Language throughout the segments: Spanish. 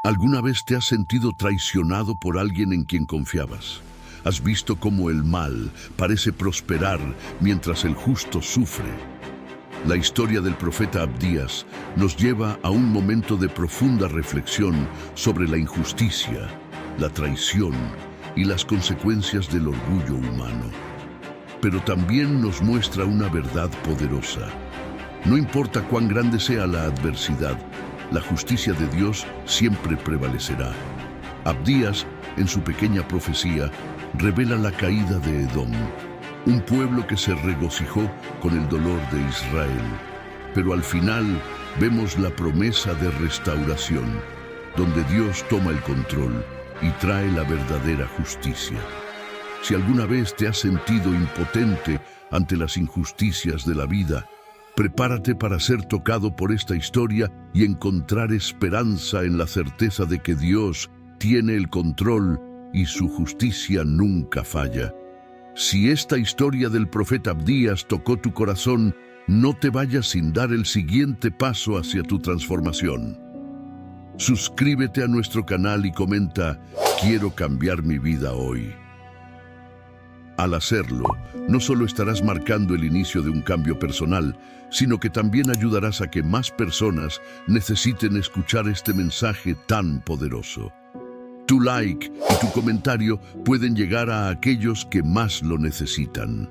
¿Alguna vez te has sentido traicionado por alguien en quien confiabas? ¿Has visto cómo el mal parece prosperar mientras el justo sufre? La historia del profeta Abdías nos lleva a un momento de profunda reflexión sobre la injusticia, la traición y las consecuencias del orgullo humano. Pero también nos muestra una verdad poderosa. No importa cuán grande sea la adversidad, la justicia de Dios siempre prevalecerá. Abdías, en su pequeña profecía, revela la caída de Edom, un pueblo que se regocijó con el dolor de Israel. Pero al final vemos la promesa de restauración, donde Dios toma el control y trae la verdadera justicia. Si alguna vez te has sentido impotente ante las injusticias de la vida, prepárate para ser tocado por esta historia y encontrar esperanza en la certeza de que Dios tiene el control y su justicia nunca falla. Si esta historia del profeta Abdías tocó tu corazón, no te vayas sin dar el siguiente paso hacia tu transformación. Suscríbete a nuestro canal y comenta: "Quiero cambiar mi vida hoy". Al hacerlo, no solo estarás marcando el inicio de un cambio personal, sino que también ayudarás a que más personas necesiten escuchar este mensaje tan poderoso. Tu like y tu comentario pueden llegar a aquellos que más lo necesitan.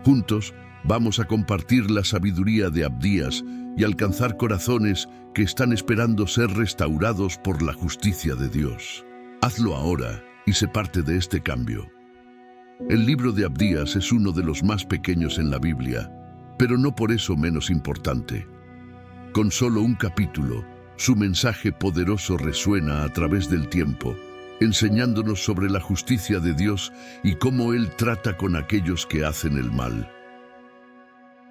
Juntos, vamos a compartir la sabiduría de Abdías y alcanzar corazones que están esperando ser restaurados por la justicia de Dios. Hazlo ahora y sé parte de este cambio. El libro de Abdías es uno de los más pequeños en la Biblia, pero no por eso menos importante. Con solo un capítulo, su mensaje poderoso resuena a través del tiempo, enseñándonos sobre la justicia de Dios y cómo Él trata con aquellos que hacen el mal.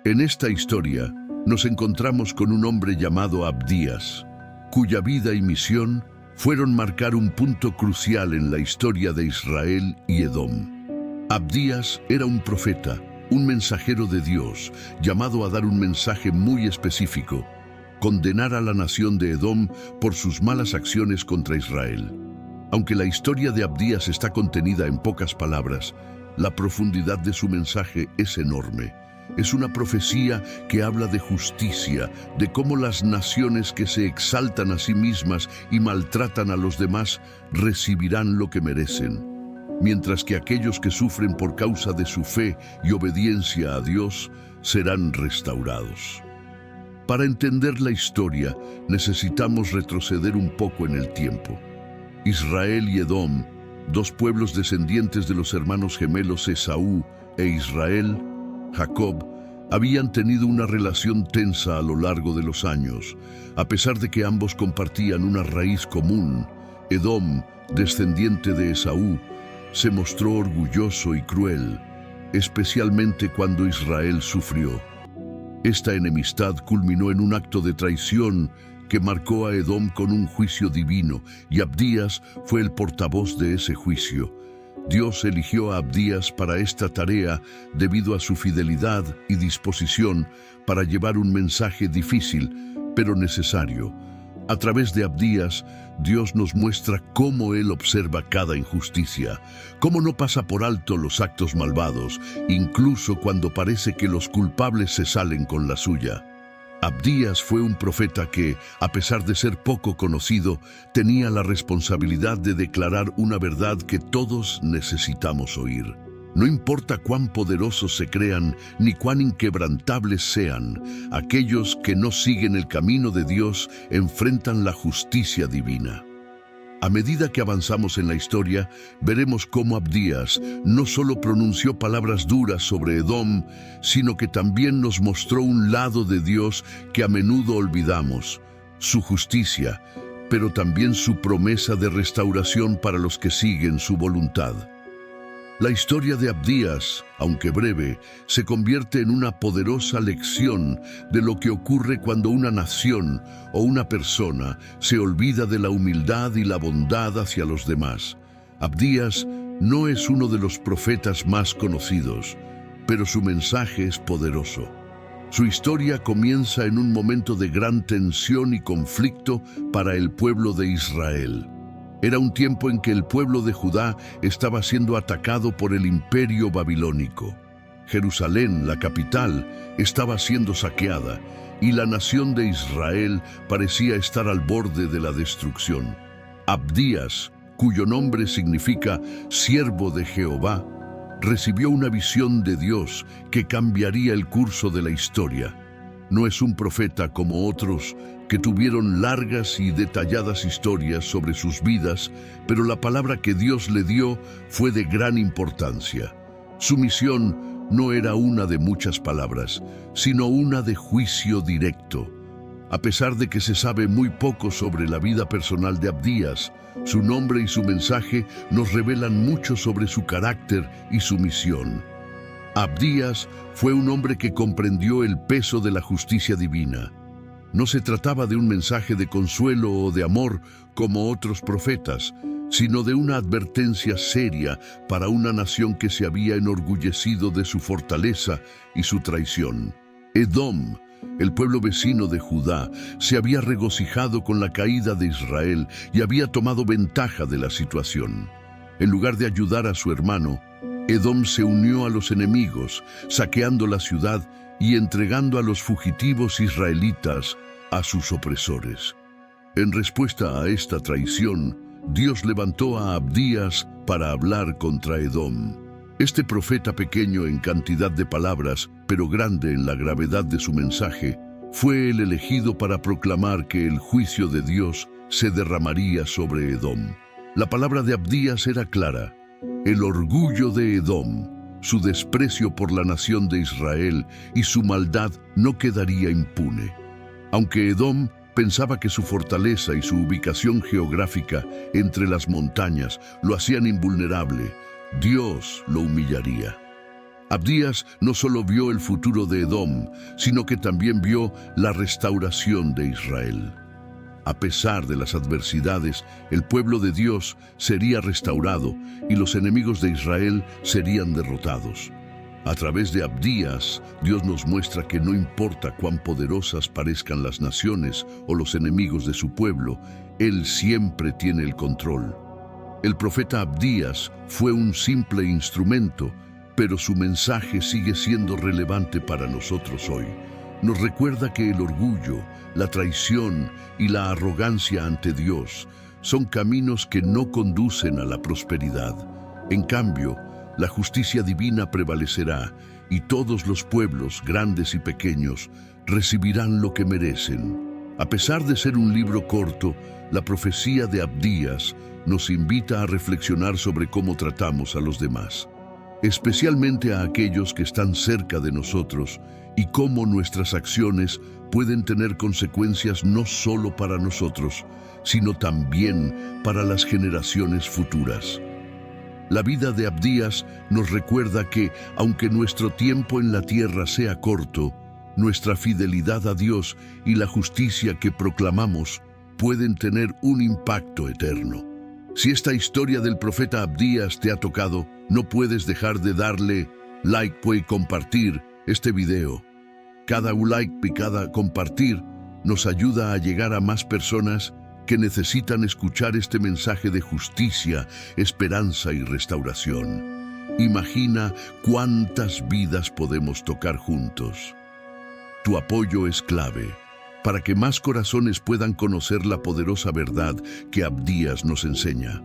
En esta historia, nos encontramos con un hombre llamado Abdías, cuya vida y misión fueron marcar un punto crucial en la historia de Israel y Edom. Abdías era un profeta, un mensajero de Dios, llamado a dar un mensaje muy específico: condenar a la nación de Edom por sus malas acciones contra Israel. Aunque la historia de Abdías está contenida en pocas palabras, la profundidad de su mensaje es enorme. Es una profecía que habla de justicia, de cómo las naciones que se exaltan a sí mismas y maltratan a los demás recibirán lo que merecen, mientras que aquellos que sufren por causa de su fe y obediencia a Dios serán restaurados. Para entender la historia, necesitamos retroceder un poco en el tiempo. Israel y Edom, dos pueblos descendientes de los hermanos gemelos Esaú e Israel, Jacob, habían tenido una relación tensa a lo largo de los años. A pesar de que ambos compartían una raíz común, Edom, descendiente de Esaú, se mostró orgulloso y cruel, especialmente cuando Israel sufrió. Esta enemistad culminó en un acto de traición que marcó a Edom con un juicio divino, y Abdías fue el portavoz de ese juicio. Dios eligió a Abdías para esta tarea debido a su fidelidad y disposición para llevar un mensaje difícil, pero necesario. A través de Abdías, Dios nos muestra cómo Él observa cada injusticia, cómo no pasa por alto los actos malvados, incluso cuando parece que los culpables se salen con la suya. Abdías fue un profeta que, a pesar de ser poco conocido, tenía la responsabilidad de declarar una verdad que todos necesitamos oír. No importa cuán poderosos se crean ni cuán inquebrantables sean, aquellos que no siguen el camino de Dios enfrentan la justicia divina. A medida que avanzamos en la historia, veremos cómo Abdías no solo pronunció palabras duras sobre Edom, sino que también nos mostró un lado de Dios que a menudo olvidamos: su justicia, pero también su promesa de restauración para los que siguen su voluntad. La historia de Abdías, aunque breve, se convierte en una poderosa lección de lo que ocurre cuando una nación o una persona se olvida de la humildad y la bondad hacia los demás. Abdías no es uno de los profetas más conocidos, pero su mensaje es poderoso. Su historia comienza en un momento de gran tensión y conflicto para el pueblo de Israel. Era un tiempo en que el pueblo de Judá estaba siendo atacado por el imperio babilónico. Jerusalén, la capital, estaba siendo saqueada y la nación de Israel parecía estar al borde de la destrucción. Abdías, cuyo nombre significa siervo de Jehová, recibió una visión de Dios que cambiaría el curso de la historia. No es un profeta como otros que tuvieron largas y detalladas historias sobre sus vidas, pero la palabra que Dios le dio fue de gran importancia. Su misión no era una de muchas palabras, sino una de juicio directo. A pesar de que se sabe muy poco sobre la vida personal de Abdías, su nombre y su mensaje nos revelan mucho sobre su carácter y su misión. Abdías fue un hombre que comprendió el peso de la justicia divina. No se trataba de un mensaje de consuelo o de amor como otros profetas, sino de una advertencia seria para una nación que se había enorgullecido de su fortaleza y su traición. Edom, el pueblo vecino de Judá, se había regocijado con la caída de Israel y había tomado ventaja de la situación. En lugar de ayudar a su hermano, Edom se unió a los enemigos, saqueando la ciudad y entregando a los fugitivos israelitas a sus opresores. En respuesta a esta traición, Dios levantó a Abdías para hablar contra Edom. Este profeta, pequeño en cantidad de palabras, pero grande en la gravedad de su mensaje, fue el elegido para proclamar que el juicio de Dios se derramaría sobre Edom. La palabra de Abdías era clara: el orgullo de Edom, su desprecio por la nación de Israel y su maldad no quedaría impune. Aunque Edom pensaba que su fortaleza y su ubicación geográfica entre las montañas lo hacían invulnerable, Dios lo humillaría. Abdías no solo vio el futuro de Edom, sino que también vio la restauración de Israel. A pesar de las adversidades, el pueblo de Dios sería restaurado y los enemigos de Israel serían derrotados. A través de Abdías, Dios nos muestra que no importa cuán poderosas parezcan las naciones o los enemigos de su pueblo, Él siempre tiene el control. El profeta Abdías fue un simple instrumento, pero su mensaje sigue siendo relevante para nosotros hoy. Nos recuerda que el orgullo, la traición y la arrogancia ante Dios son caminos que no conducen a la prosperidad. En cambio, la justicia divina prevalecerá y todos los pueblos, grandes y pequeños, recibirán lo que merecen. A pesar de ser un libro corto, la profecía de Abdías nos invita a reflexionar sobre cómo tratamos a los demás, especialmente a aquellos que están cerca de nosotros, y cómo nuestras acciones pueden tener consecuencias no solo para nosotros, sino también para las generaciones futuras. La vida de Abdías nos recuerda que, aunque nuestro tiempo en la tierra sea corto, nuestra fidelidad a Dios y la justicia que proclamamos pueden tener un impacto eterno. Si esta historia del profeta Abdías te ha tocado, no puedes dejar de darle like y compartir este video. Cada like y cada compartir nos ayuda a llegar a más personas que necesitan escuchar este mensaje de justicia, esperanza y restauración. Imagina cuántas vidas podemos tocar juntos. Tu apoyo es clave para que más corazones puedan conocer la poderosa verdad que Abdías nos enseña.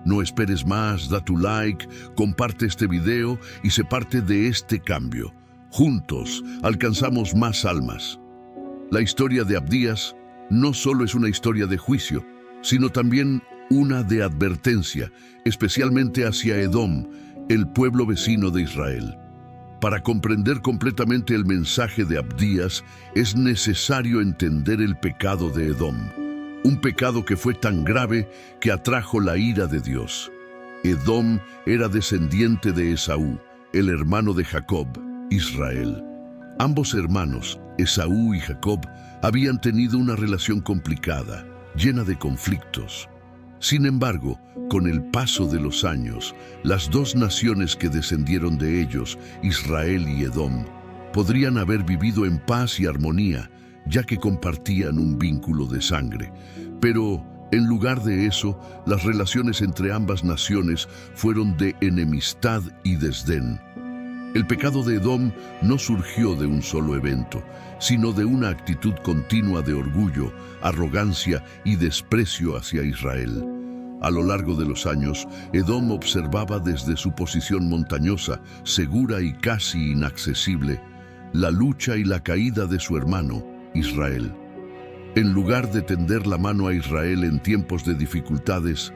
No esperes más, da tu like, comparte este video y sé parte de este cambio. Juntos alcanzamos más almas. La historia de Abdías no solo es una historia de juicio, sino también una de advertencia, especialmente hacia Edom, el pueblo vecino de Israel. Para comprender completamente el mensaje de Abdías, es necesario entender el pecado de Edom, un pecado que fue tan grave que atrajo la ira de Dios. Edom era descendiente de Esaú, el hermano de Jacob, Israel. Ambos hermanos, Esaú y Jacob, habían tenido una relación complicada, llena de conflictos. Sin embargo, con el paso de los años, las dos naciones que descendieron de ellos, Israel y Edom, podrían haber vivido en paz y armonía, ya que compartían un vínculo de sangre. Pero, en lugar de eso, las relaciones entre ambas naciones fueron de enemistad y desdén. El pecado de Edom no surgió de un solo evento, sino de una actitud continua de orgullo, arrogancia y desprecio hacia Israel. A lo largo de los años, Edom observaba desde su posición montañosa, segura y casi inaccesible, la lucha y la caída de su hermano, Israel. En lugar de tender la mano a Israel en tiempos de dificultades,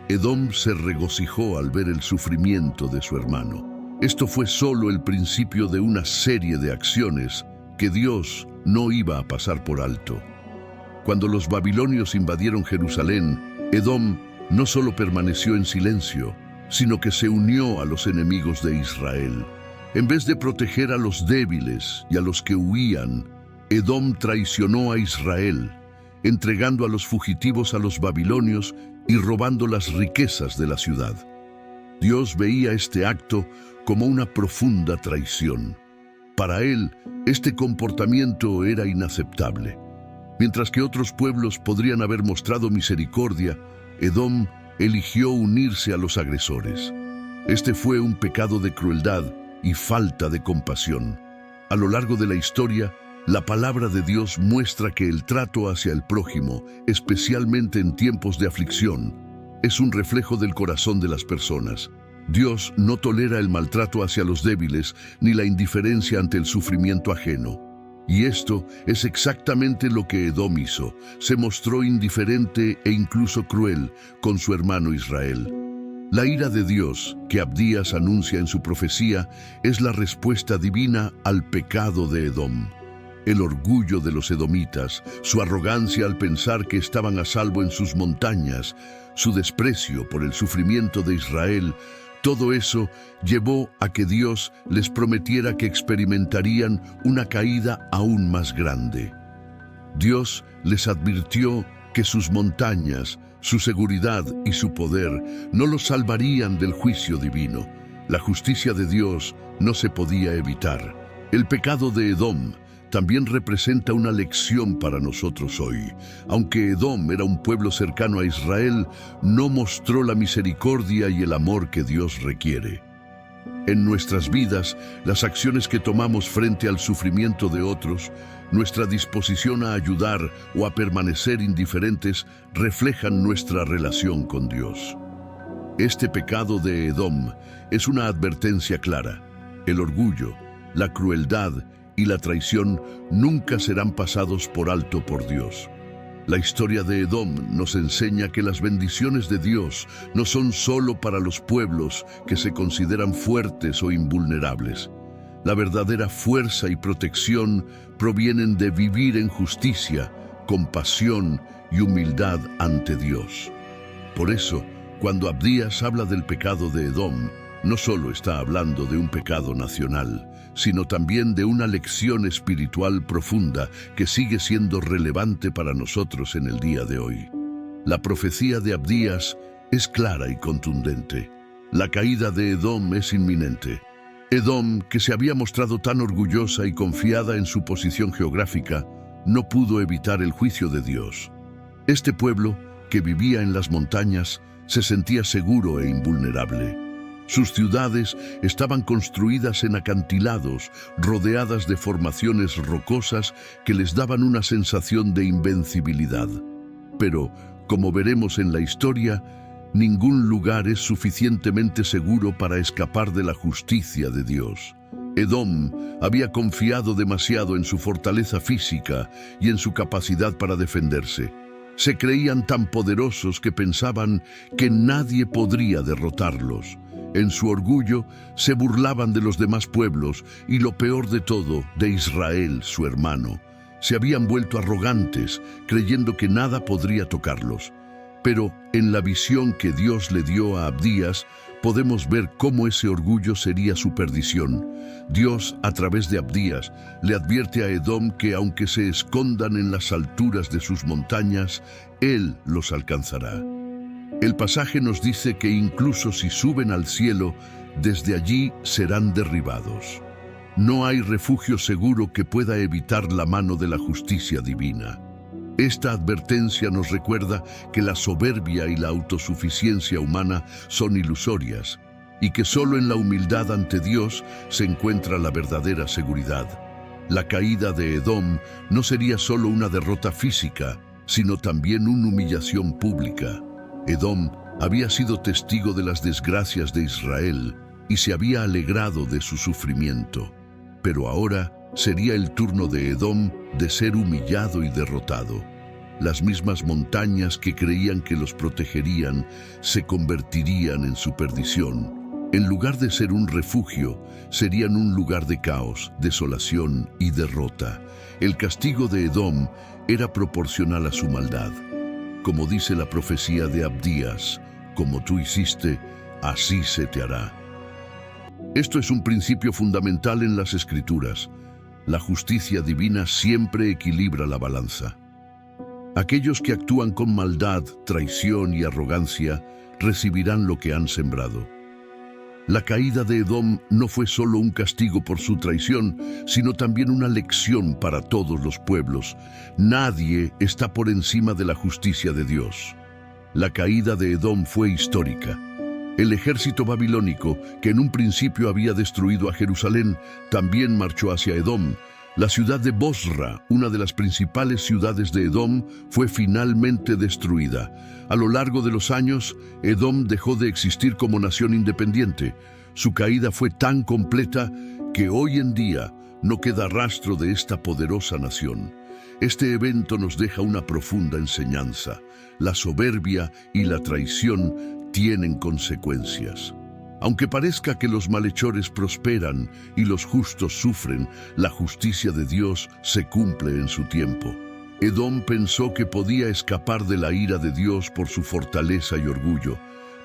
Edom se regocijó al ver el sufrimiento de su hermano. Esto fue solo el principio de una serie de acciones que Dios no iba a pasar por alto. Cuando los babilonios invadieron Jerusalén, Edom no solo permaneció en silencio, sino que se unió a los enemigos de Israel. En vez de proteger a los débiles y a los que huían, Edom traicionó a Israel, entregando a los fugitivos a los babilonios y robando las riquezas de la ciudad. Dios veía este acto como una profunda traición. Para él, este comportamiento era inaceptable. Mientras que otros pueblos podrían haber mostrado misericordia, Edom eligió unirse a los agresores. Este fue un pecado de crueldad y falta de compasión. A lo largo de la historia, la palabra de Dios muestra que el trato hacia el prójimo, especialmente en tiempos de aflicción, es un reflejo del corazón de las personas. Dios no tolera el maltrato hacia los débiles ni la indiferencia ante el sufrimiento ajeno. Y esto es exactamente lo que Edom hizo. Se mostró indiferente e incluso cruel con su hermano Israel. La ira de Dios, que Abdías anuncia en su profecía, es la respuesta divina al pecado de Edom. El orgullo de los edomitas, su arrogancia al pensar que estaban a salvo en sus montañas, su desprecio por el sufrimiento de Israel, todo eso llevó a que Dios les prometiera que experimentarían una caída aún más grande. Dios les advirtió que sus montañas, su seguridad y su poder no los salvarían del juicio divino. La justicia de Dios no se podía evitar. El pecado de Edom también representa una lección para nosotros hoy. Aunque Edom era un pueblo cercano a Israel, no mostró la misericordia y el amor que Dios requiere. En nuestras vidas, las acciones que tomamos frente al sufrimiento de otros, nuestra disposición a ayudar o a permanecer indiferentes, reflejan nuestra relación con Dios. Este pecado de Edom es una advertencia clara. El orgullo, la crueldad y la traición nunca serán pasados por alto por Dios. La historia de Edom nos enseña que las bendiciones de Dios no son solo para los pueblos que se consideran fuertes o invulnerables. La verdadera fuerza y protección provienen de vivir en justicia, compasión y humildad ante Dios. Por eso, cuando Abdías habla del pecado de Edom, no solo está hablando de un pecado nacional, sino también de una lección espiritual profunda que sigue siendo relevante para nosotros en el día de hoy. La profecía de Abdías es clara y contundente. La caída de Edom es inminente. Edom, que se había mostrado tan orgullosa y confiada en su posición geográfica, no pudo evitar el juicio de Dios. Este pueblo, que vivía en las montañas, se sentía seguro e invulnerable. Sus ciudades estaban construidas en acantilados, rodeadas de formaciones rocosas que les daban una sensación de invencibilidad. Pero, como veremos en la historia, ningún lugar es suficientemente seguro para escapar de la justicia de Dios. Edom había confiado demasiado en su fortaleza física y en su capacidad para defenderse. Se creían tan poderosos que pensaban que nadie podría derrotarlos. En su orgullo, se burlaban de los demás pueblos y, lo peor de todo, de Israel, su hermano. Se habían vuelto arrogantes, creyendo que nada podría tocarlos. Pero en la visión que Dios le dio a Abdías, podemos ver cómo ese orgullo sería su perdición. Dios, a través de Abdías, le advierte a Edom que aunque se escondan en las alturas de sus montañas, Él los alcanzará. El pasaje nos dice que incluso si suben al cielo, desde allí serán derribados. no hay refugio seguro que pueda evitar la mano de la justicia divina. Esta advertencia nos recuerda que la soberbia y la autosuficiencia humana son ilusorias y que solo en la humildad ante Dios se encuentra la verdadera seguridad. La caída de Edom no sería solo una derrota física, sino también una humillación pública. Edom había sido testigo de las desgracias de Israel y se había alegrado de su sufrimiento. Pero ahora sería el turno de Edom de ser humillado y derrotado. Las mismas montañas que creían que los protegerían se convertirían en su perdición. En lugar de ser un refugio, serían un lugar de caos, desolación y derrota. El castigo de Edom era proporcional a su maldad. Como dice la profecía de Abdías, como tú hiciste, así se te hará. Esto es un principio fundamental en las Escrituras. La justicia divina siempre equilibra la balanza. Aquellos que actúan con maldad, traición y arrogancia recibirán lo que han sembrado. La caída de Edom no fue solo un castigo por su traición, sino también una lección para todos los pueblos. Nadie está por encima de la justicia de Dios. La caída de Edom fue histórica. El ejército babilónico, que en un principio había destruido a Jerusalén, también marchó hacia Edom. La ciudad de Bosra, una de las principales ciudades de Edom, fue finalmente destruida. A lo largo de los años, Edom dejó de existir como nación independiente. Su caída fue tan completa que hoy en día no queda rastro de esta poderosa nación. Este evento nos deja una profunda enseñanza. La soberbia y la traición tienen consecuencias. Aunque parezca que los malhechores prosperan y los justos sufren, la justicia de Dios se cumple en su tiempo. Edom pensó que podía escapar de la ira de Dios por su fortaleza y orgullo,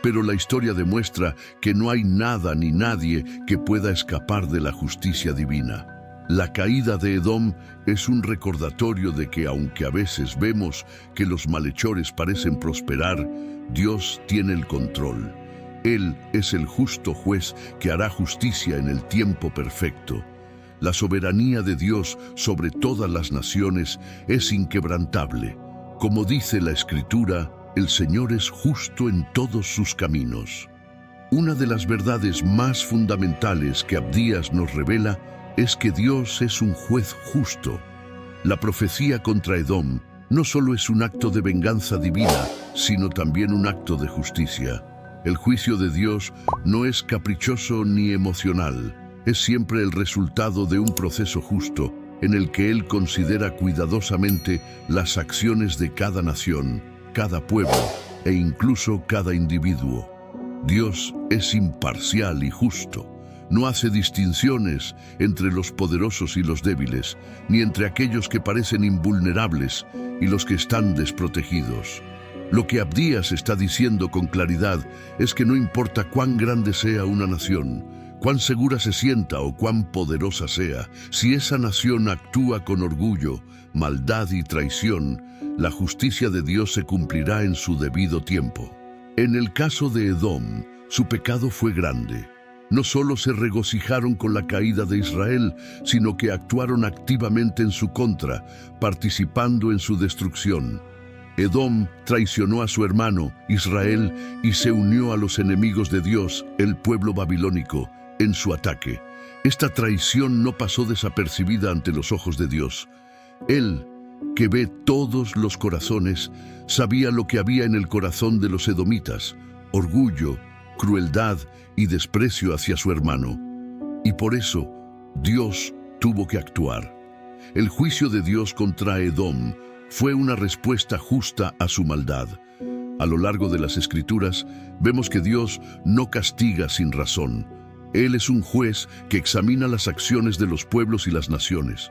pero la historia demuestra que no hay nada ni nadie que pueda escapar de la justicia divina. La caída de Edom es un recordatorio de que aunque a veces vemos que los malhechores parecen prosperar, Dios tiene el control. Él es el justo juez que hará justicia en el tiempo perfecto. La soberanía de Dios sobre todas las naciones es inquebrantable. Como dice la Escritura, el Señor es justo en todos sus caminos. Una de las verdades más fundamentales que Abdías nos revela es que Dios es un juez justo. La profecía contra Edom no solo es un acto de venganza divina, sino también un acto de justicia. El juicio de Dios no es caprichoso ni emocional, es siempre el resultado de un proceso justo en el que Él considera cuidadosamente las acciones de cada nación, cada pueblo e incluso cada individuo. Dios es imparcial y justo. No hace distinciones entre los poderosos y los débiles, ni entre aquellos que parecen invulnerables y los que están desprotegidos. Lo que Abdías está diciendo con claridad es que no importa cuán grande sea una nación, cuán segura se sienta o cuán poderosa sea, si esa nación actúa con orgullo, maldad y traición, la justicia de Dios se cumplirá en su debido tiempo. En el caso de Edom, su pecado fue grande. No solo se regocijaron con la caída de Israel, sino que actuaron activamente en su contra, participando en su destrucción. Edom traicionó a su hermano, Israel, y se unió a los enemigos de Dios, el pueblo babilónico, en su ataque. Esta traición no pasó desapercibida ante los ojos de Dios. Él, que ve todos los corazones, sabía lo que había en el corazón de los edomitas: orgullo, crueldad y desprecio hacia su hermano. Y por eso, Dios tuvo que actuar. El juicio de Dios contra Edom fue una respuesta justa a su maldad. A lo largo de las Escrituras, vemos que Dios no castiga sin razón. Él es un juez que examina las acciones de los pueblos y las naciones.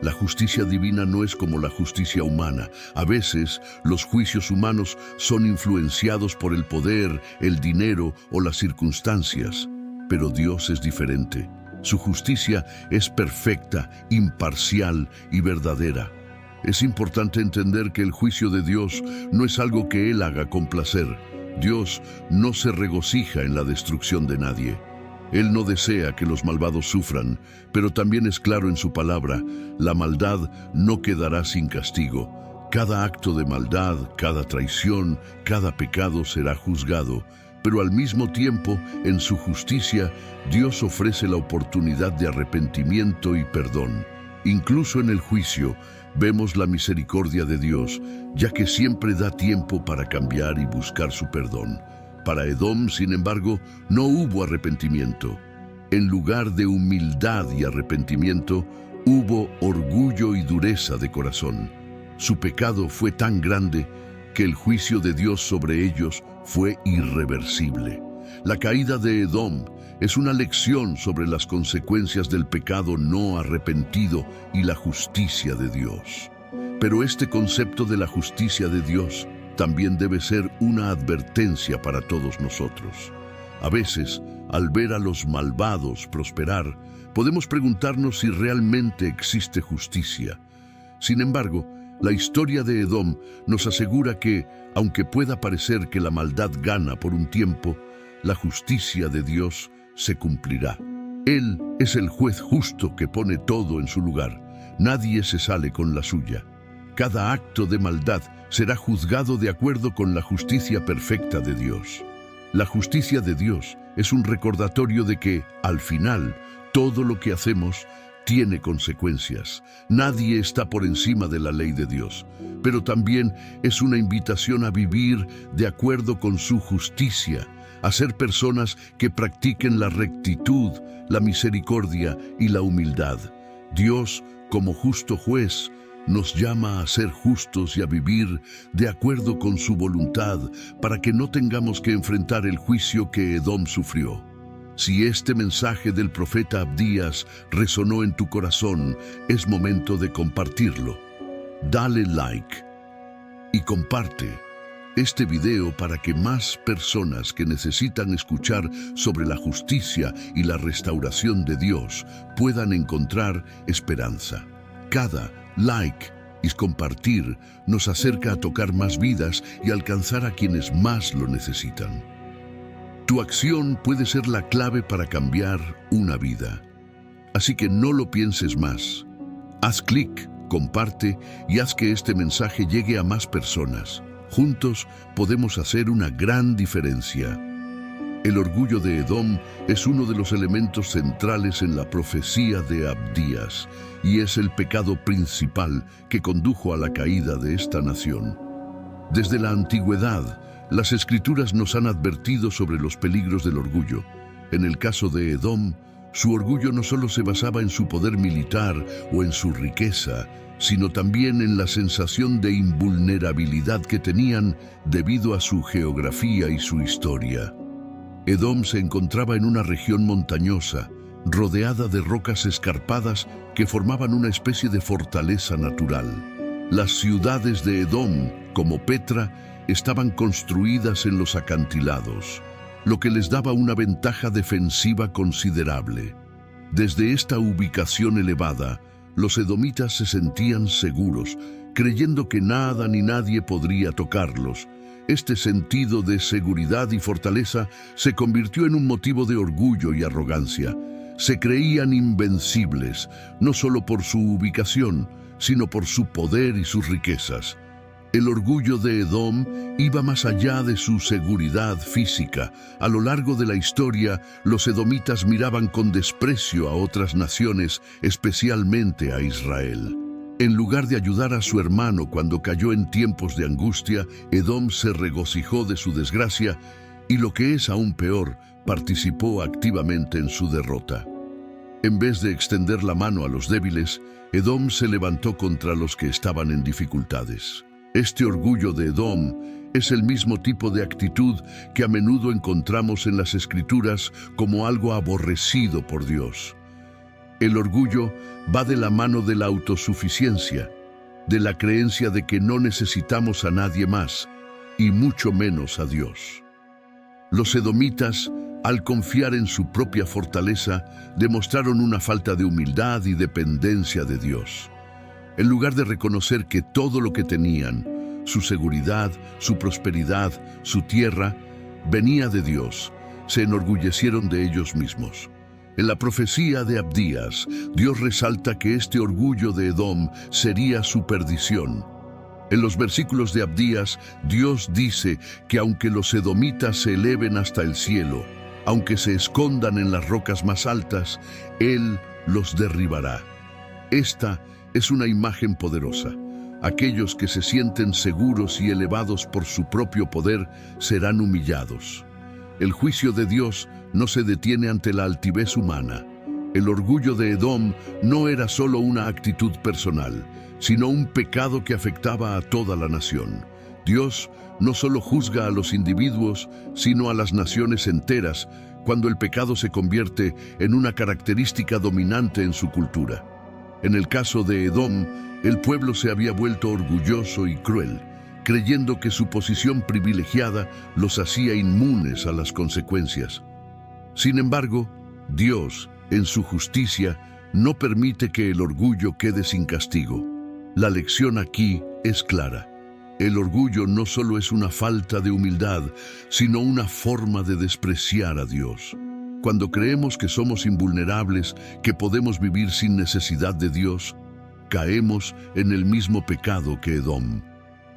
La justicia divina no es como la justicia humana. A veces, los juicios humanos son influenciados por el poder, el dinero o las circunstancias. Pero Dios es diferente. Su justicia es perfecta, imparcial y verdadera. Es importante entender que el juicio de Dios no es algo que Él haga con placer. Dios no se regocija en la destrucción de nadie. Él no desea que los malvados sufran, pero también es claro en su palabra: la maldad no quedará sin castigo. Cada acto de maldad, cada traición, cada pecado será juzgado, pero al mismo tiempo, en su justicia, Dios ofrece la oportunidad de arrepentimiento y perdón. Incluso en el juicio, vemos la misericordia de Dios, ya que siempre da tiempo para cambiar y buscar su perdón. Para Edom, sin embargo, no hubo arrepentimiento. En lugar de humildad y arrepentimiento, hubo orgullo y dureza de corazón. Su pecado fue tan grande que el juicio de Dios sobre ellos fue irreversible. La caída de Edom es una lección sobre las consecuencias del pecado no arrepentido y la justicia de Dios. Pero este concepto de la justicia de Dios también debe ser una advertencia para todos nosotros. A veces, al ver a los malvados prosperar, podemos preguntarnos si realmente existe justicia. Sin embargo, la historia de Edom nos asegura que, aunque pueda parecer que la maldad gana por un tiempo, la justicia de Dios se cumplirá. Él es el juez justo que pone todo en su lugar. Nadie se sale con la suya. Cada acto de maldad será juzgado de acuerdo con la justicia perfecta de Dios. La justicia de Dios es un recordatorio de que, al final, todo lo que hacemos tiene consecuencias. Nadie está por encima de la ley de Dios, pero también es una invitación a vivir de acuerdo con su justicia, a ser personas que practiquen la rectitud, la misericordia y la humildad. Dios, como justo juez, nos llama a ser justos y a vivir de acuerdo con su voluntad para que no tengamos que enfrentar el juicio que Edom sufrió. Si este mensaje del profeta Abdías resonó en tu corazón, es momento de compartirlo. Dale like y comparte este video para que más personas que necesitan escuchar sobre la justicia y la restauración de Dios puedan encontrar esperanza. Cada like y compartir nos acerca a tocar más vidas y alcanzar a quienes más lo necesitan. Tu acción puede ser la clave para cambiar una vida. Así que no lo pienses más. Haz clic, comparte y haz que este mensaje llegue a más personas. Juntos podemos hacer una gran diferencia. El orgullo de Edom es uno de los elementos centrales en la profecía de Abdías y es el pecado principal que condujo a la caída de esta nación. Desde la antigüedad, las Escrituras nos han advertido sobre los peligros del orgullo. En el caso de Edom, su orgullo no solo se basaba en su poder militar o en su riqueza, sino también en la sensación de invulnerabilidad que tenían debido a su geografía y su historia. Edom se encontraba en una región montañosa, rodeada de rocas escarpadas que formaban una especie de fortaleza natural. Las ciudades de Edom, como Petra, estaban construidas en los acantilados, lo que les daba una ventaja defensiva considerable. Desde esta ubicación elevada, los edomitas se sentían seguros, creyendo que nada ni nadie podría tocarlos. Este sentido de seguridad y fortaleza se convirtió en un motivo de orgullo y arrogancia. Se creían invencibles, no solo por su ubicación, sino por su poder y sus riquezas. El orgullo de Edom iba más allá de su seguridad física. A lo largo de la historia, los edomitas miraban con desprecio a otras naciones, especialmente a Israel. En lugar de ayudar a su hermano cuando cayó en tiempos de angustia, Edom se regocijó de su desgracia y, lo que es aún peor, participó activamente en su derrota. En vez de extender la mano a los débiles, Edom se levantó contra los que estaban en dificultades. Este orgullo de Edom es el mismo tipo de actitud que a menudo encontramos en las Escrituras como algo aborrecido por Dios. El orgullo va de la mano de la autosuficiencia, de la creencia de que no necesitamos a nadie más, y mucho menos a Dios. Los edomitas, al confiar en su propia fortaleza, demostraron una falta de humildad y dependencia de Dios. En lugar de reconocer que todo lo que tenían, su seguridad, su prosperidad, su tierra, venía de Dios, se enorgullecieron de ellos mismos. En la profecía de Abdías, Dios resalta que este orgullo de Edom sería su perdición. En los versículos de Abdías, Dios dice que aunque los edomitas se eleven hasta el cielo, aunque se escondan en las rocas más altas, Él los derribará. Esta es una imagen poderosa. Aquellos que se sienten seguros y elevados por su propio poder serán humillados. El juicio de Dios no se detiene ante la altivez humana. El orgullo de Edom no era solo una actitud personal, sino un pecado que afectaba a toda la nación. Dios no solo juzga a los individuos, sino a las naciones enteras, cuando el pecado se convierte en una característica dominante en su cultura. En el caso de Edom, el pueblo se había vuelto orgulloso y cruel, creyendo que su posición privilegiada los hacía inmunes a las consecuencias. Sin embargo, Dios, en su justicia, no permite que el orgullo quede sin castigo. La lección aquí es clara. El orgullo no solo es una falta de humildad, sino una forma de despreciar a Dios. Cuando creemos que somos invulnerables, que podemos vivir sin necesidad de Dios, caemos en el mismo pecado que Edom.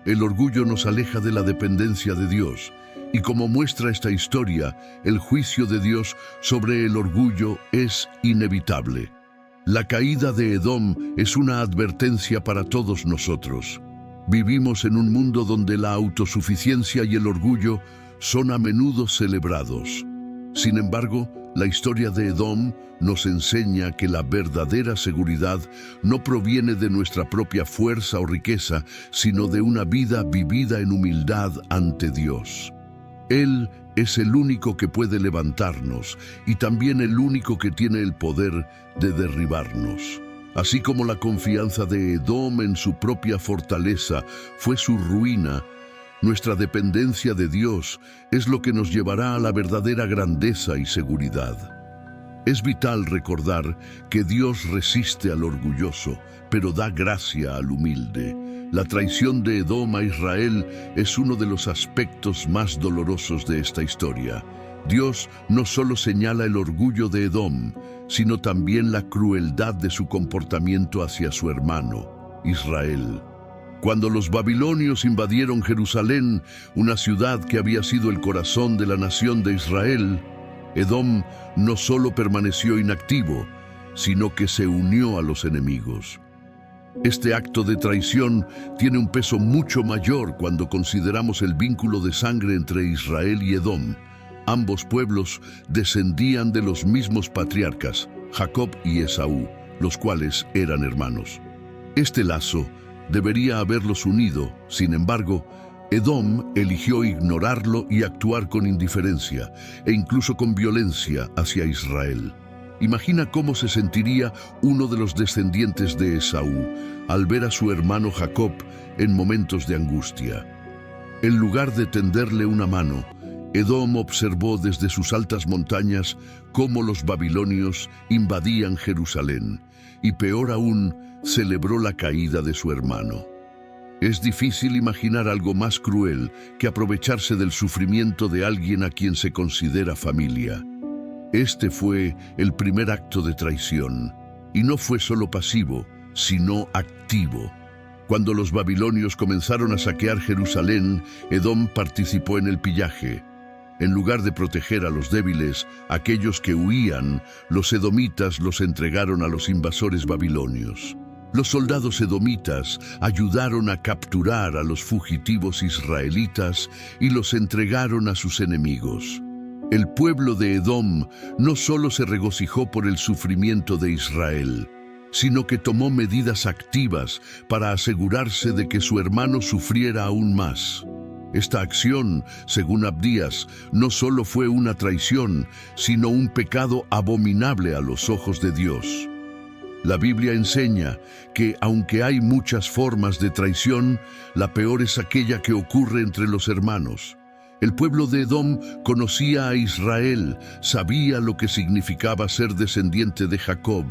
El orgullo nos aleja de la dependencia de Dios, y como muestra esta historia, el juicio de Dios sobre el orgullo es inevitable. La caída de Edom es una advertencia para todos nosotros. Vivimos en un mundo donde la autosuficiencia y el orgullo son a menudo celebrados. Sin embargo, la historia de Edom nos enseña que la verdadera seguridad no proviene de nuestra propia fuerza o riqueza, sino de una vida vivida en humildad ante Dios. Él es el único que puede levantarnos y también el único que tiene el poder de derribarnos. Así como la confianza de Edom en su propia fortaleza fue su ruina, nuestra dependencia de Dios es lo que nos llevará a la verdadera grandeza y seguridad. Es vital recordar que Dios resiste al orgulloso, pero da gracia al humilde. La traición de Edom a Israel es uno de los aspectos más dolorosos de esta historia. Dios no solo señala el orgullo de Edom, sino también la crueldad de su comportamiento hacia su hermano, Israel. Cuando los babilonios invadieron Jerusalén, una ciudad que había sido el corazón de la nación de Israel, Edom no solo permaneció inactivo, sino que se unió a los enemigos. Este acto de traición tiene un peso mucho mayor cuando consideramos el vínculo de sangre entre Israel y Edom. Ambos pueblos descendían de los mismos patriarcas, Jacob y Esaú, los cuales eran hermanos. Este lazo debería haberlos unido. Sin embargo, Edom eligió ignorarlo y actuar con indiferencia e incluso con violencia hacia Israel. Imagina cómo se sentiría uno de los descendientes de Esaú al ver a su hermano Jacob en momentos de angustia. En lugar de tenderle una mano, Edom observó desde sus altas montañas cómo los babilonios invadían Jerusalén y, peor aún, celebró la caída de su hermano. Es difícil imaginar algo más cruel que aprovecharse del sufrimiento de alguien a quien se considera familia. Este fue el primer acto de traición, y no fue solo pasivo, sino activo. Cuando los babilonios comenzaron a saquear Jerusalén, Edom participó en el pillaje. En lugar de proteger a los débiles, aquellos que huían, los edomitas los entregaron a los invasores babilonios. Los soldados edomitas ayudaron a capturar a los fugitivos israelitas y los entregaron a sus enemigos. El pueblo de Edom no solo se regocijó por el sufrimiento de Israel, sino que tomó medidas activas para asegurarse de que su hermano sufriera aún más. Esta acción, según Abdías, no solo fue una traición, sino un pecado abominable a los ojos de Dios. La Biblia enseña que, aunque hay muchas formas de traición, la peor es aquella que ocurre entre los hermanos. El pueblo de Edom conocía a Israel, sabía lo que significaba ser descendiente de Jacob,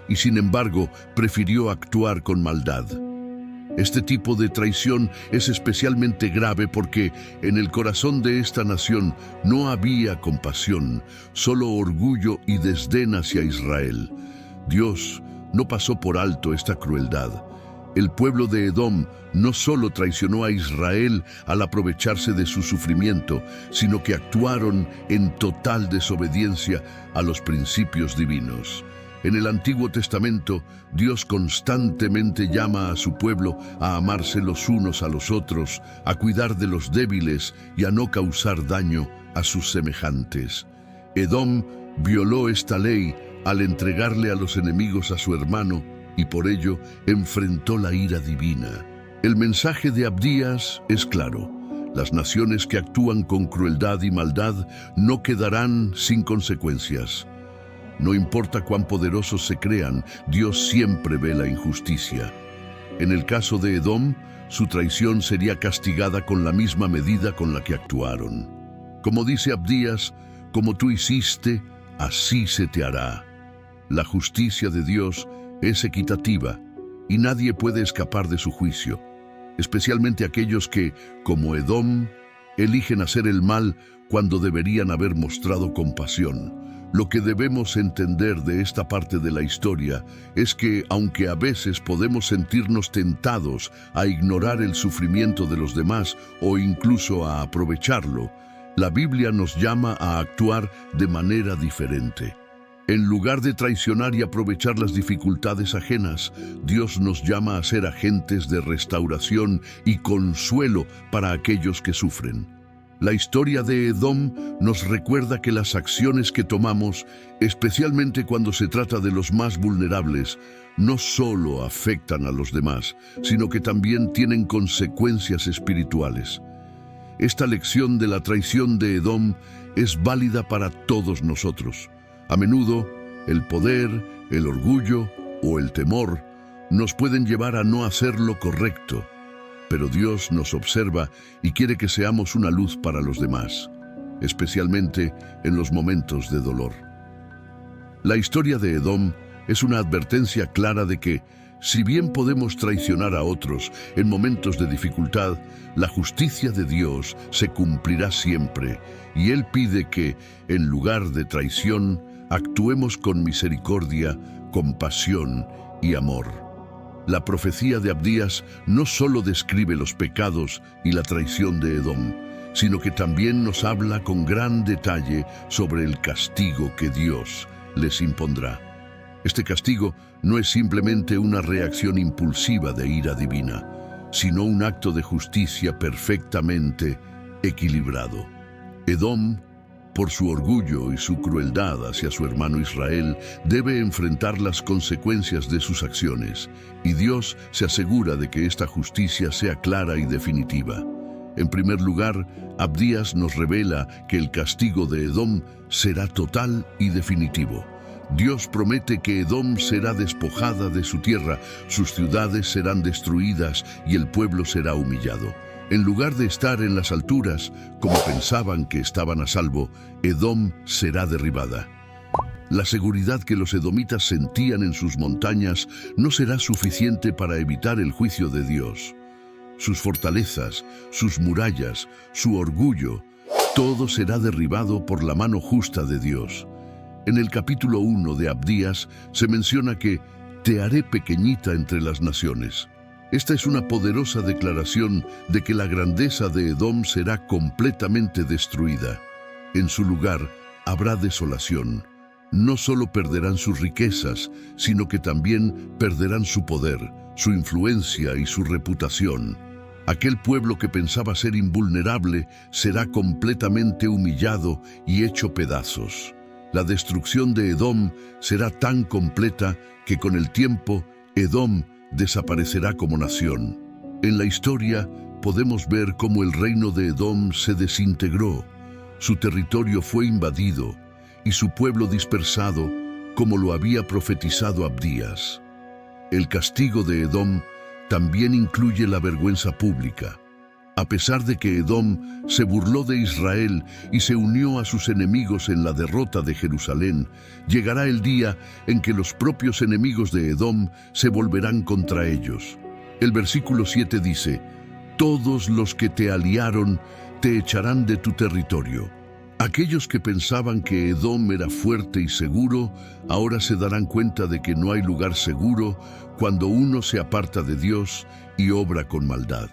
y sin embargo prefirió actuar con maldad. Este tipo de traición es especialmente grave porque en el corazón de esta nación no había compasión, solo orgullo y desdén hacia Israel. Dios no pasó por alto esta crueldad. El pueblo de Edom no solo traicionó a Israel al aprovecharse de su sufrimiento, sino que actuaron en total desobediencia a los principios divinos. En el Antiguo Testamento, Dios constantemente llama a su pueblo a amarse los unos a los otros, a cuidar de los débiles y a no causar daño a sus semejantes. Edom violó esta ley al entregarle a los enemigos a su hermano y por ello enfrentó la ira divina. El mensaje de Abdías es claro. Las naciones que actúan con crueldad y maldad no quedarán sin consecuencias. No importa cuán poderosos se crean, Dios siempre ve la injusticia. En el caso de Edom, su traición sería castigada con la misma medida con la que actuaron. Como dice Abdías, como tú hiciste, así se te hará. La justicia de Dios es equitativa y nadie puede escapar de su juicio, especialmente aquellos que, como Edom, eligen hacer el mal cuando deberían haber mostrado compasión. Lo que debemos entender de esta parte de la historia es que, aunque a veces podemos sentirnos tentados a ignorar el sufrimiento de los demás o incluso a aprovecharlo, la Biblia nos llama a actuar de manera diferente. En lugar de traicionar y aprovechar las dificultades ajenas, Dios nos llama a ser agentes de restauración y consuelo para aquellos que sufren. La historia de Edom nos recuerda que las acciones que tomamos, especialmente cuando se trata de los más vulnerables, no solo afectan a los demás, sino que también tienen consecuencias espirituales. Esta lección de la traición de Edom es válida para todos nosotros. A menudo, el poder, el orgullo o el temor nos pueden llevar a no hacer lo correcto. Pero Dios nos observa y quiere que seamos una luz para los demás, especialmente en los momentos de dolor. La historia de Edom es una advertencia clara de que, si bien podemos traicionar a otros en momentos de dificultad, la justicia de Dios se cumplirá siempre, y Él pide que, en lugar de traición, actuemos con misericordia, compasión y amor. La profecía de Abdías no solo describe los pecados y la traición de Edom, sino que también nos habla con gran detalle sobre el castigo que Dios les impondrá. Este castigo no es simplemente una reacción impulsiva de ira divina, sino un acto de justicia perfectamente equilibrado. Edom, por su orgullo y su crueldad hacia su hermano Israel, debe enfrentar las consecuencias de sus acciones, y Dios se asegura de que esta justicia sea clara y definitiva. En primer lugar, Abdías nos revela que el castigo de Edom será total y definitivo. Dios promete que Edom será despojada de su tierra, sus ciudades serán destruidas y el pueblo será humillado. En lugar de estar en las alturas, como pensaban que estaban a salvo, Edom será derribada. La seguridad que los edomitas sentían en sus montañas no será suficiente para evitar el juicio de Dios. Sus fortalezas, sus murallas, su orgullo, todo será derribado por la mano justa de Dios. En el capítulo 1 de Abdías se menciona que «te haré pequeñita entre las naciones». Esta es una poderosa declaración de que la grandeza de Edom será completamente destruida. En su lugar habrá desolación. No solo perderán sus riquezas, sino que también perderán su poder, su influencia y su reputación. Aquel pueblo que pensaba ser invulnerable será completamente humillado y hecho pedazos. La destrucción de Edom será tan completa que con el tiempo Edom desaparecerá como nación. En la historia podemos ver cómo el reino de Edom se desintegró, su territorio fue invadido y su pueblo dispersado, como lo había profetizado Abdías. El castigo de Edom también incluye la vergüenza pública. A pesar de que Edom se burló de Israel y se unió a sus enemigos en la derrota de Jerusalén, llegará el día en que los propios enemigos de Edom se volverán contra ellos. El versículo 7 dice: todos los que te aliaron te echarán de tu territorio. Aquellos que pensaban que Edom era fuerte y seguro, ahora se darán cuenta de que no hay lugar seguro cuando uno se aparta de Dios y obra con maldad.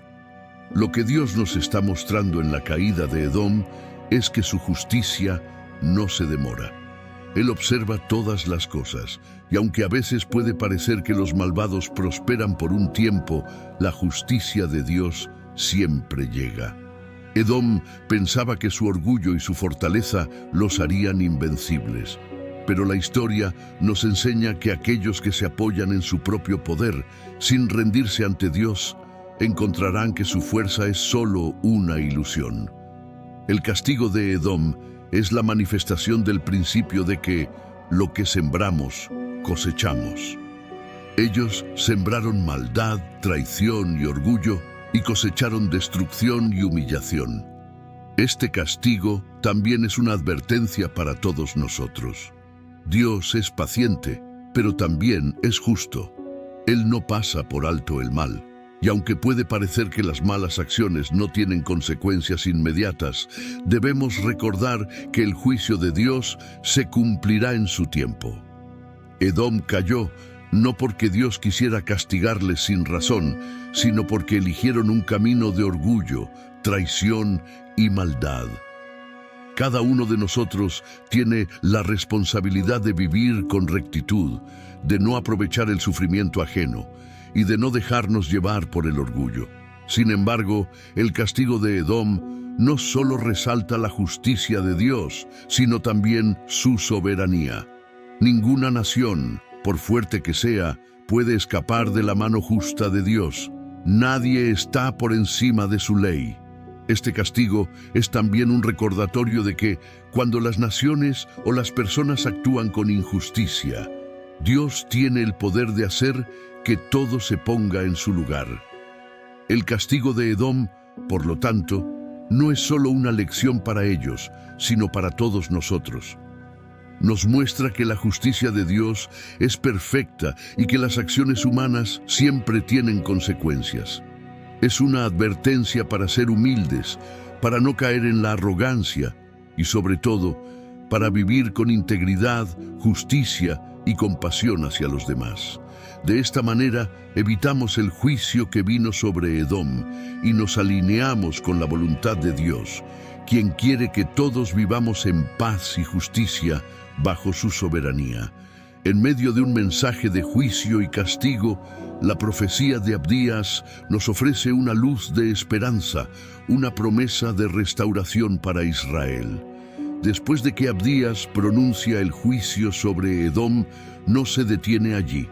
Lo que Dios nos está mostrando en la caída de Edom es que su justicia no se demora. Él observa todas las cosas, y aunque a veces puede parecer que los malvados prosperan por un tiempo, la justicia de Dios siempre llega. Edom pensaba que su orgullo y su fortaleza los harían invencibles. Pero la historia nos enseña que aquellos que se apoyan en su propio poder, sin rendirse ante Dios, encontrarán que su fuerza es solo una ilusión. El castigo de Edom es la manifestación del principio de que lo que sembramos, cosechamos. Ellos sembraron maldad, traición y orgullo, y cosecharon destrucción y humillación. Este castigo también es una advertencia para todos nosotros. Dios es paciente, pero también es justo. Él no pasa por alto el mal, y aunque puede parecer que las malas acciones no tienen consecuencias inmediatas, debemos recordar que el juicio de Dios se cumplirá en su tiempo. Edom cayó, no porque Dios quisiera castigarles sin razón, sino porque eligieron un camino de orgullo, traición y maldad. Cada uno de nosotros tiene la responsabilidad de vivir con rectitud, de no aprovechar el sufrimiento ajeno y de no dejarnos llevar por el orgullo. Sin embargo, el castigo de Edom no solo resalta la justicia de Dios, sino también su soberanía. Ninguna nación, por fuerte que sea, puede escapar de la mano justa de Dios. Nadie está por encima de su ley. Este castigo es también un recordatorio de que, cuando las naciones o las personas actúan con injusticia, Dios tiene el poder de hacer que todo se ponga en su lugar. El castigo de Edom, por lo tanto, no es solo una lección para ellos, sino para todos nosotros. Nos muestra que la justicia de Dios es perfecta y que las acciones humanas siempre tienen consecuencias. Es una advertencia para ser humildes, para no caer en la arrogancia y, sobre todo, para vivir con integridad, justicia y compasión hacia los demás. De esta manera, evitamos el juicio que vino sobre Edom y nos alineamos con la voluntad de Dios, quien quiere que todos vivamos en paz y justicia bajo su soberanía. En medio de un mensaje de juicio y castigo, la profecía de Abdías nos ofrece una luz de esperanza, una promesa de restauración para Israel. Después de que Abdías pronuncia el juicio sobre Edom, no se detiene allí.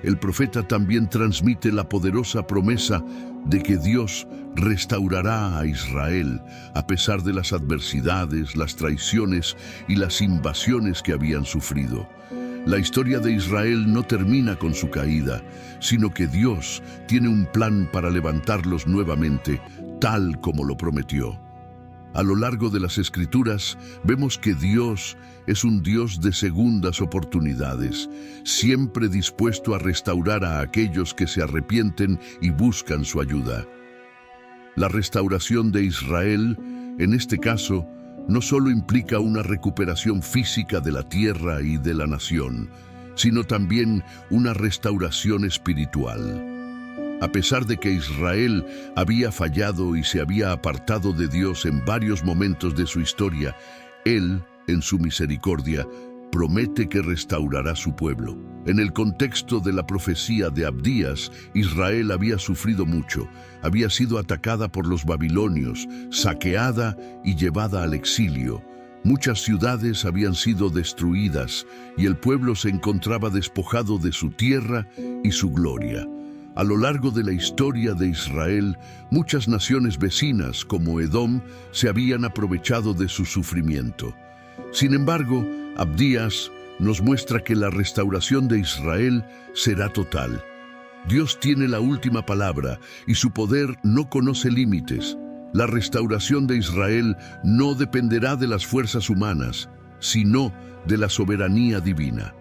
El profeta también transmite la poderosa promesa de que Dios restaurará a Israel a pesar de las adversidades, las traiciones y las invasiones que habían sufrido. La historia de Israel no termina con su caída, sino que Dios tiene un plan para levantarlos nuevamente, tal como lo prometió. A lo largo de las Escrituras vemos que Dios es un Dios de segundas oportunidades, siempre dispuesto a restaurar a aquellos que se arrepienten y buscan su ayuda. La restauración de Israel, en este caso, no solo implica una recuperación física de la tierra y de la nación, sino también una restauración espiritual. A pesar de que Israel había fallado y se había apartado de Dios en varios momentos de su historia, Él, en su misericordia, promete que restaurará su pueblo. En el contexto de la profecía de Abdías, Israel había sufrido mucho, había sido atacada por los babilonios, saqueada y llevada al exilio. Muchas ciudades habían sido destruidas y el pueblo se encontraba despojado de su tierra y su gloria. A lo largo de la historia de Israel, muchas naciones vecinas, como Edom, se habían aprovechado de su sufrimiento. Sin embargo, Abdías nos muestra que la restauración de Israel será total. Dios tiene la última palabra y su poder no conoce límites. La restauración de Israel no dependerá de las fuerzas humanas, sino de la soberanía divina.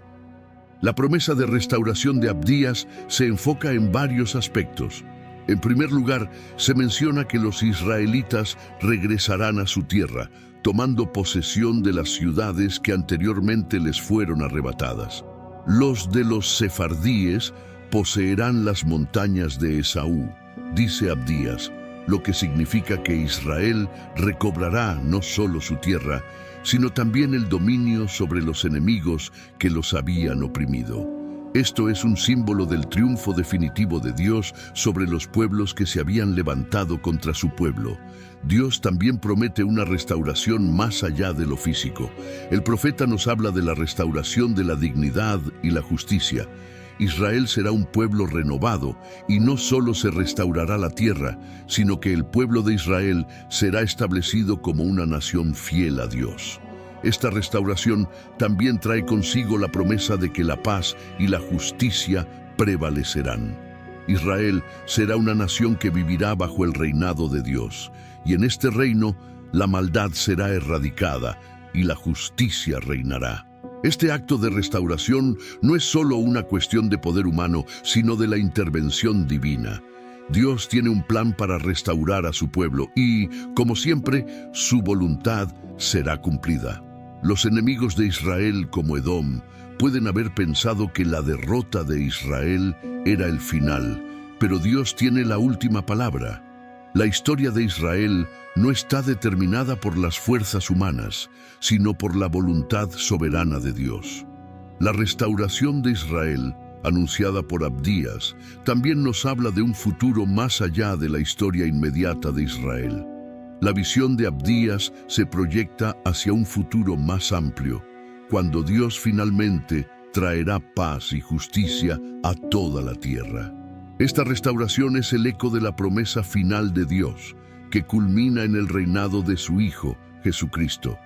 La promesa de restauración de Abdías se enfoca en varios aspectos. En primer lugar, se menciona que los israelitas regresarán a su tierra, tomando posesión de las ciudades que anteriormente les fueron arrebatadas. Los de los sefardíes poseerán las montañas de Esaú, dice Abdías, lo que significa que Israel recobrará no solo su tierra, sino también el dominio sobre los enemigos que los habían oprimido. Esto es un símbolo del triunfo definitivo de Dios sobre los pueblos que se habían levantado contra su pueblo. Dios también promete una restauración más allá de lo físico. El profeta nos habla de la restauración de la dignidad y la justicia. Israel será un pueblo renovado y no solo se restaurará la tierra, sino que el pueblo de Israel será establecido como una nación fiel a Dios. Esta restauración también trae consigo la promesa de que la paz y la justicia prevalecerán. Israel será una nación que vivirá bajo el reinado de Dios, y en este reino la maldad será erradicada y la justicia reinará. Este acto de restauración no es solo una cuestión de poder humano, sino de la intervención divina. Dios tiene un plan para restaurar a su pueblo y, como siempre, su voluntad será cumplida. Los enemigos de Israel, como Edom, pueden haber pensado que la derrota de Israel era el final, pero Dios tiene la última palabra. La historia de Israel no está determinada por las fuerzas humanas, sino por la voluntad soberana de Dios. La restauración de Israel, anunciada por Abdías, también nos habla de un futuro más allá de la historia inmediata de Israel. La visión de Abdías se proyecta hacia un futuro más amplio, cuando Dios finalmente traerá paz y justicia a toda la tierra. Esta restauración es el eco de la promesa final de Dios, que culmina en el reinado de su Hijo, Jesucristo.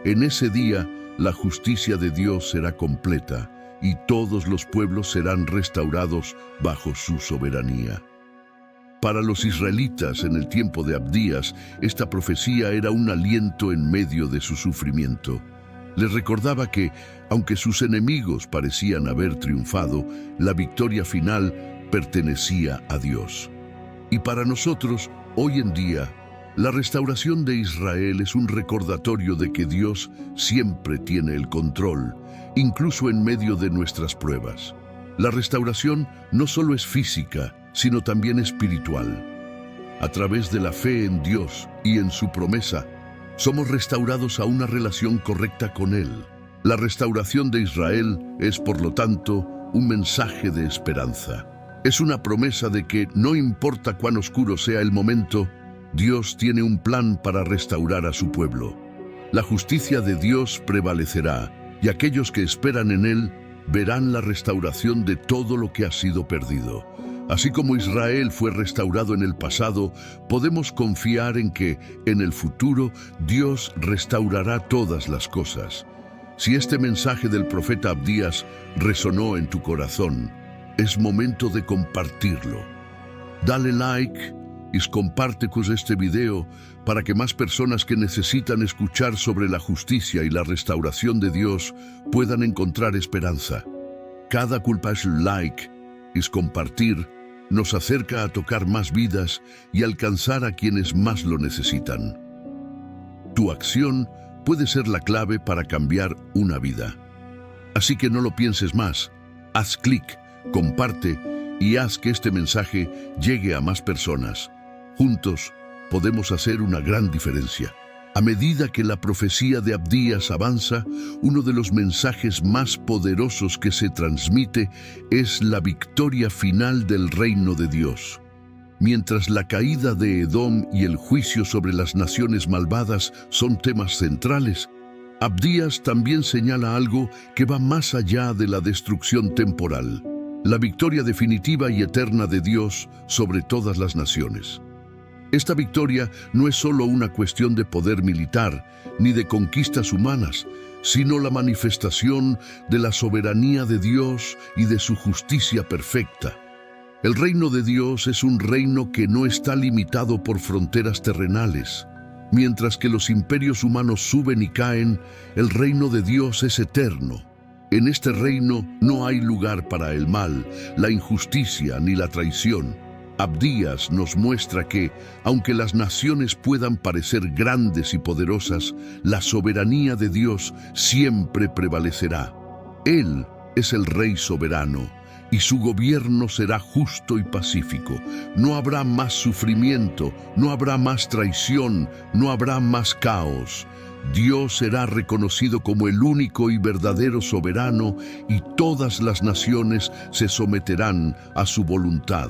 En ese día, la justicia de Dios será completa y todos los pueblos serán restaurados bajo su soberanía. Para los israelitas en el tiempo de Abdías, esta profecía era un aliento en medio de su sufrimiento. Les recordaba que, aunque sus enemigos parecían haber triunfado, la victoria final pertenecía a Dios. Y para nosotros, hoy en día, la restauración de Israel es un recordatorio de que Dios siempre tiene el control, incluso en medio de nuestras pruebas. La restauración no solo es física, sino también espiritual. A través de la fe en Dios y en su promesa, somos restaurados a una relación correcta con Él. La restauración de Israel es, por lo tanto, un mensaje de esperanza. Es una promesa de que, no importa cuán oscuro sea el momento, Dios tiene un plan para restaurar a su pueblo. La justicia de Dios prevalecerá, y aquellos que esperan en Él verán la restauración de todo lo que ha sido perdido. Así como Israel fue restaurado en el pasado, podemos confiar en que, en el futuro, Dios restaurará todas las cosas. Si este mensaje del profeta Abdías resonó en tu corazón, es momento de compartirlo. Dale like y comparte este video para que más personas que necesitan escuchar sobre la justicia y la restauración de Dios puedan encontrar esperanza. Cada like y compartir nos acerca a tocar más vidas y alcanzar a quienes más lo necesitan. Tu acción puede ser la clave para cambiar una vida. Así que no lo pienses más. Haz clic, comparte y haz que este mensaje llegue a más personas. Juntos podemos hacer una gran diferencia. A medida que la profecía de Abdías avanza, uno de los mensajes más poderosos que se transmite es la victoria final del reino de Dios. Mientras la caída de Edom y el juicio sobre las naciones malvadas son temas centrales, Abdías también señala algo que va más allá de la destrucción temporal: la victoria definitiva y eterna de Dios sobre todas las naciones. Esta victoria no es solo una cuestión de poder militar ni de conquistas humanas, sino la manifestación de la soberanía de Dios y de su justicia perfecta. El reino de Dios es un reino que no está limitado por fronteras terrenales. Mientras que los imperios humanos suben y caen, el reino de Dios es eterno. En este reino no hay lugar para el mal, la injusticia ni la traición. Abdías nos muestra que, aunque las naciones puedan parecer grandes y poderosas, la soberanía de Dios siempre prevalecerá. Él es el Rey soberano, y su gobierno será justo y pacífico. No habrá más sufrimiento, no habrá más traición, no habrá más caos. Dios será reconocido como el único y verdadero soberano, y todas las naciones se someterán a su voluntad.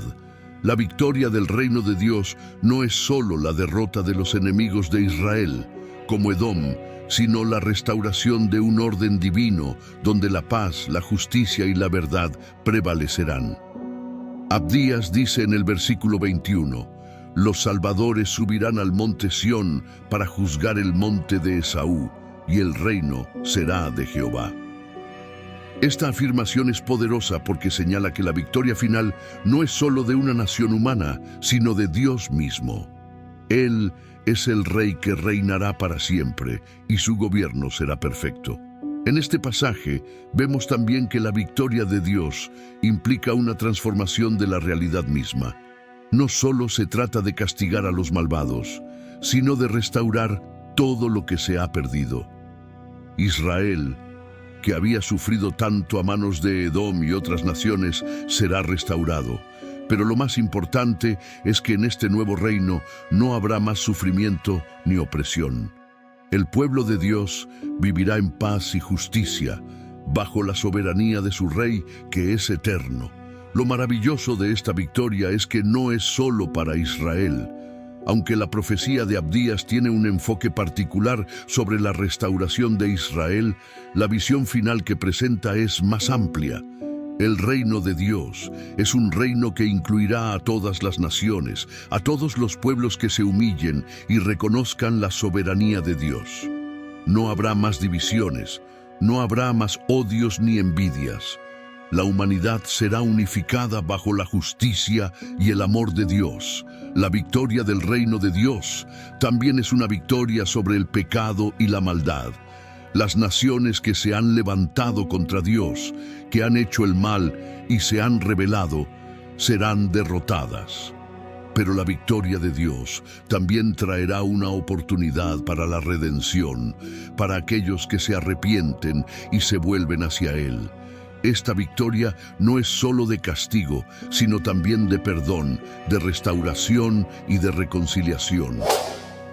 La victoria del reino de Dios no es solo la derrota de los enemigos de Israel, como Edom, sino la restauración de un orden divino, donde la paz, la justicia y la verdad prevalecerán. Abdías dice en el versículo 21, «Los salvadores subirán al monte Sión para juzgar el monte de Esaú, y el reino será de Jehová». Esta afirmación es poderosa porque señala que la victoria final no es solo de una nación humana, sino de Dios mismo. Él es el Rey que reinará para siempre, y su gobierno será perfecto. En este pasaje vemos también que la victoria de Dios implica una transformación de la realidad misma. No solo se trata de castigar a los malvados, sino de restaurar todo lo que se ha perdido. Israel, que había sufrido tanto a manos de Edom y otras naciones, será restaurado. Pero lo más importante es que en este nuevo reino no habrá más sufrimiento ni opresión. El pueblo de Dios vivirá en paz y justicia, bajo la soberanía de su Rey, que es eterno. Lo maravilloso de esta victoria es que no es solo para Israel. Aunque la profecía de Abdías tiene un enfoque particular sobre la restauración de Israel, la visión final que presenta es más amplia. El reino de Dios es un reino que incluirá a todas las naciones, a todos los pueblos que se humillen y reconozcan la soberanía de Dios. No habrá más divisiones, no habrá más odios ni envidias. La humanidad será unificada bajo la justicia y el amor de Dios. La victoria del reino de Dios también es una victoria sobre el pecado y la maldad. Las naciones que se han levantado contra Dios, que han hecho el mal y se han rebelado, serán derrotadas. Pero la victoria de Dios también traerá una oportunidad para la redención, para aquellos que se arrepienten y se vuelven hacia Él. Esta victoria no es solo de castigo, sino también de perdón, de restauración y de reconciliación.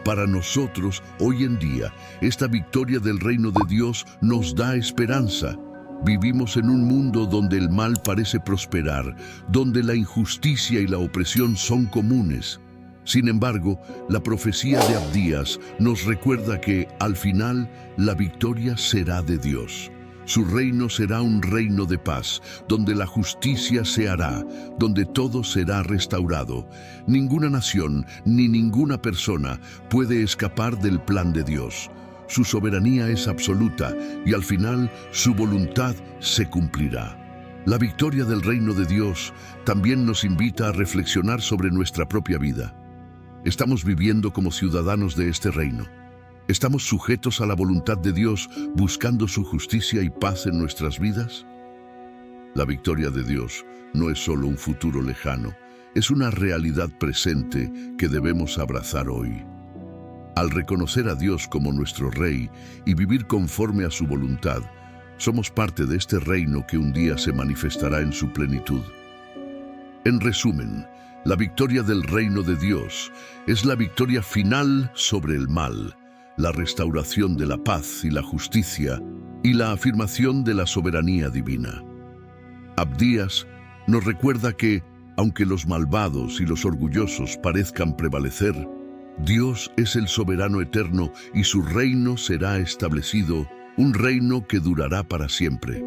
Para nosotros, hoy en día, esta victoria del reino de Dios nos da esperanza. Vivimos en un mundo donde el mal parece prosperar, donde la injusticia y la opresión son comunes. Sin embargo, la profecía de Abdías nos recuerda que, al final, la victoria será de Dios. Su reino será un reino de paz, donde la justicia se hará, donde todo será restaurado. Ninguna nación ni ninguna persona puede escapar del plan de Dios. Su soberanía es absoluta y al final su voluntad se cumplirá. La victoria del reino de Dios también nos invita a reflexionar sobre nuestra propia vida. ¿Estamos viviendo como ciudadanos de este reino? ¿Estamos sujetos a la voluntad de Dios, buscando su justicia y paz en nuestras vidas? La victoria de Dios no es solo un futuro lejano, es una realidad presente que debemos abrazar hoy. Al reconocer a Dios como nuestro Rey y vivir conforme a su voluntad, somos parte de este reino que un día se manifestará en su plenitud. En resumen, la victoria del reino de Dios es la victoria final sobre el mal, la restauración de la paz y la justicia, y la afirmación de la soberanía divina. Abdías nos recuerda que, aunque los malvados y los orgullosos parezcan prevalecer, Dios es el soberano eterno y su reino será establecido, un reino que durará para siempre.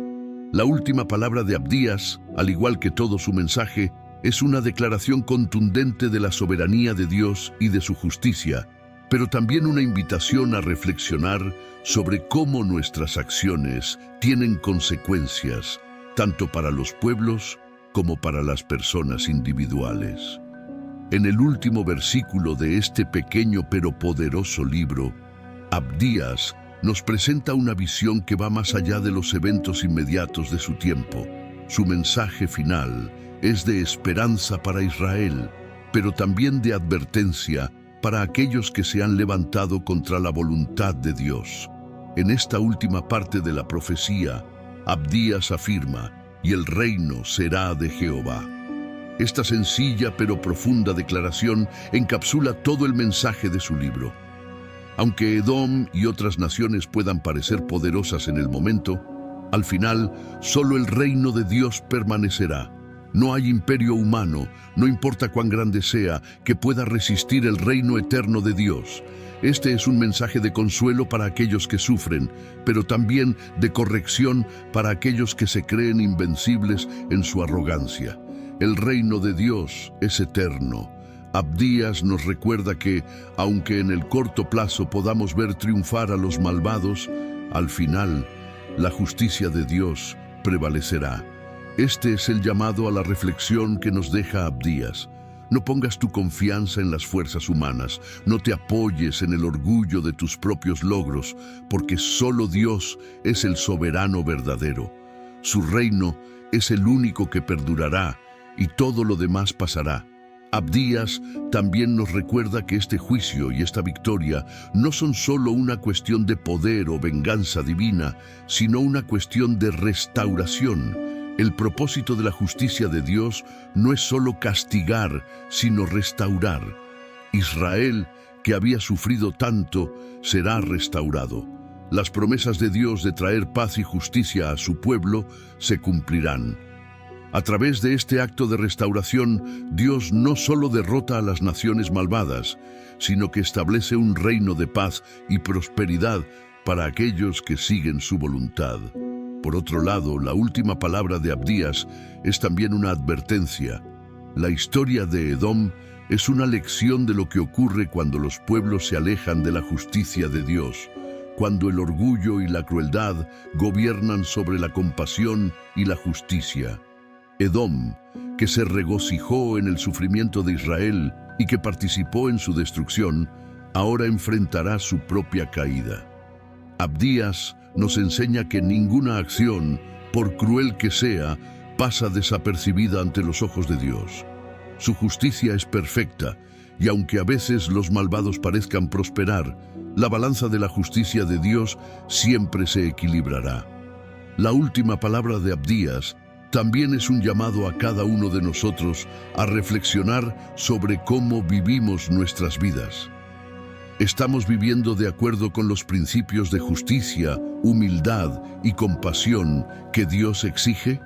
La última palabra de Abdías, al igual que todo su mensaje, es una declaración contundente de la soberanía de Dios y de su justicia, pero también una invitación a reflexionar sobre cómo nuestras acciones tienen consecuencias, tanto para los pueblos como para las personas individuales. En el último versículo de este pequeño pero poderoso libro, Abdías nos presenta una visión que va más allá de los eventos inmediatos de su tiempo. Su mensaje final es de esperanza para Israel, pero también de advertencia para aquellos que se han levantado contra la voluntad de Dios. En esta última parte de la profecía, Abdías afirma: «Y el reino será de Jehová». Esta sencilla pero profunda declaración encapsula todo el mensaje de su libro. Aunque Edom y otras naciones puedan parecer poderosas en el momento, al final solo el reino de Dios permanecerá. No hay imperio humano, no importa cuán grande sea, que pueda resistir el reino eterno de Dios. Este es un mensaje de consuelo para aquellos que sufren, pero también de corrección para aquellos que se creen invencibles en su arrogancia. El reino de Dios es eterno. Abdías nos recuerda que, aunque en el corto plazo podamos ver triunfar a los malvados, al final, la justicia de Dios prevalecerá. Este es el llamado a la reflexión que nos deja Abdías. No pongas tu confianza en las fuerzas humanas, no te apoyes en el orgullo de tus propios logros, porque solo Dios es el soberano verdadero. Su reino es el único que perdurará, y todo lo demás pasará. Abdías también nos recuerda que este juicio y esta victoria no son solo una cuestión de poder o venganza divina, sino una cuestión de restauración. El propósito de la justicia de Dios no es solo castigar, sino restaurar. Israel, que había sufrido tanto, será restaurado. Las promesas de Dios de traer paz y justicia a su pueblo se cumplirán. A través de este acto de restauración, Dios no solo derrota a las naciones malvadas, sino que establece un reino de paz y prosperidad para aquellos que siguen su voluntad. Por otro lado, la última palabra de Abdías es también una advertencia. La historia de Edom es una lección de lo que ocurre cuando los pueblos se alejan de la justicia de Dios, cuando el orgullo y la crueldad gobiernan sobre la compasión y la justicia. Edom, que se regocijó en el sufrimiento de Israel y que participó en su destrucción, ahora enfrentará su propia caída. Abdías nos enseña que ninguna acción, por cruel que sea, pasa desapercibida ante los ojos de Dios. Su justicia es perfecta, y aunque a veces los malvados parezcan prosperar, la balanza de la justicia de Dios siempre se equilibrará. La última palabra de Abdías también es un llamado a cada uno de nosotros a reflexionar sobre cómo vivimos nuestras vidas. ¿Estamos viviendo de acuerdo con los principios de justicia, humildad y compasión que Dios exige?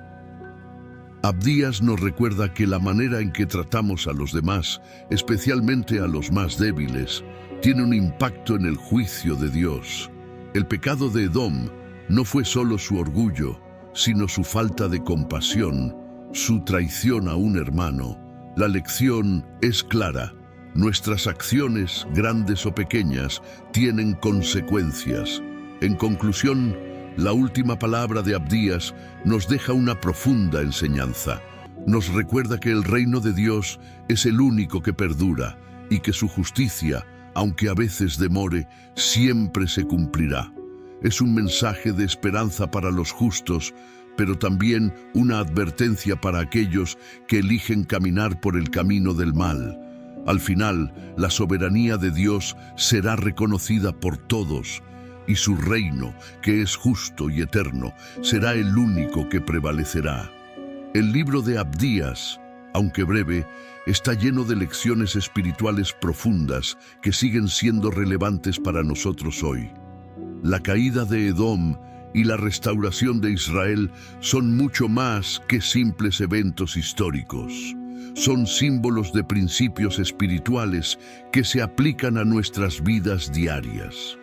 Abdías nos recuerda que la manera en que tratamos a los demás, especialmente a los más débiles, tiene un impacto en el juicio de Dios. El pecado de Edom no fue solo su orgullo, sino su falta de compasión, su traición a un hermano. La lección es clara. Nuestras acciones, grandes o pequeñas, tienen consecuencias. En conclusión, la última palabra de Abdías nos deja una profunda enseñanza. Nos recuerda que el reino de Dios es el único que perdura y que su justicia, aunque a veces demore, siempre se cumplirá. Es un mensaje de esperanza para los justos, pero también una advertencia para aquellos que eligen caminar por el camino del mal. Al final, la soberanía de Dios será reconocida por todos, y su reino, que es justo y eterno, será el único que prevalecerá. El libro de Abdías, aunque breve, está lleno de lecciones espirituales profundas que siguen siendo relevantes para nosotros hoy. La caída de Edom y la restauración de Israel son mucho más que simples eventos históricos. Son símbolos de principios espirituales que se aplican a nuestras vidas diarias.